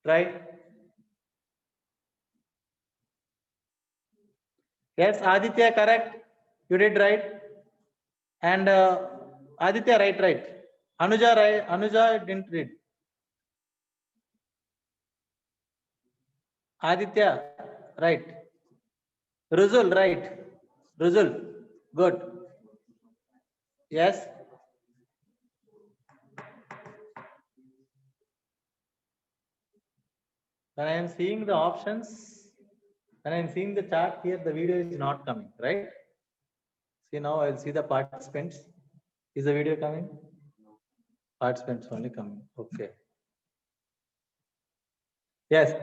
Right? Yes, Aditya, correct. You did right. And Aditya, right. Anuja, right. Anuja didn't read. Aditya, right. Ruzul, right. Ruzul, good. Yes. When I am seeing the options, when I am seeing the chart here, the video is not coming, right? See, now I'll see the participants. Is the video coming? Participants only coming. Okay. Yes.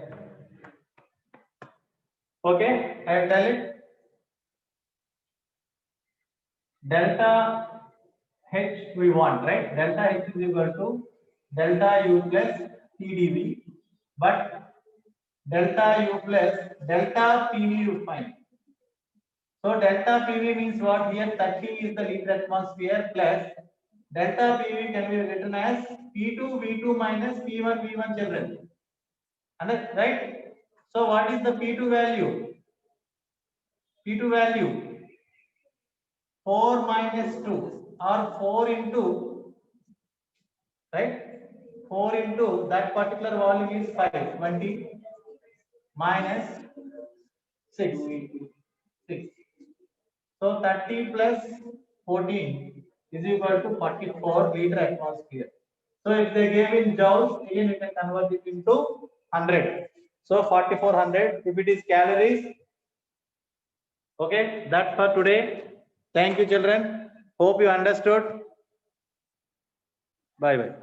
Okay, I will tell it. Delta H we want, right? Delta H is equal to delta U plus TdV, but delta U plus delta PV you find. So delta PV means what? Here 30 is the liter atmosphere plus delta PV can be written as P2 V2 minus P1 V1 children. Right? So what is the P2 value? P2 value 4 minus 2 or 4 into, right? 4 into that particular volume is 5, 20 minus 6. 6. So 30 plus 14 is equal to 44 liter atmosphere. So if they gave in joules, again we can convert it into 100. So 4400. If it is calories, okay, that's for today. Thank you, children. Hope you understood. Bye bye.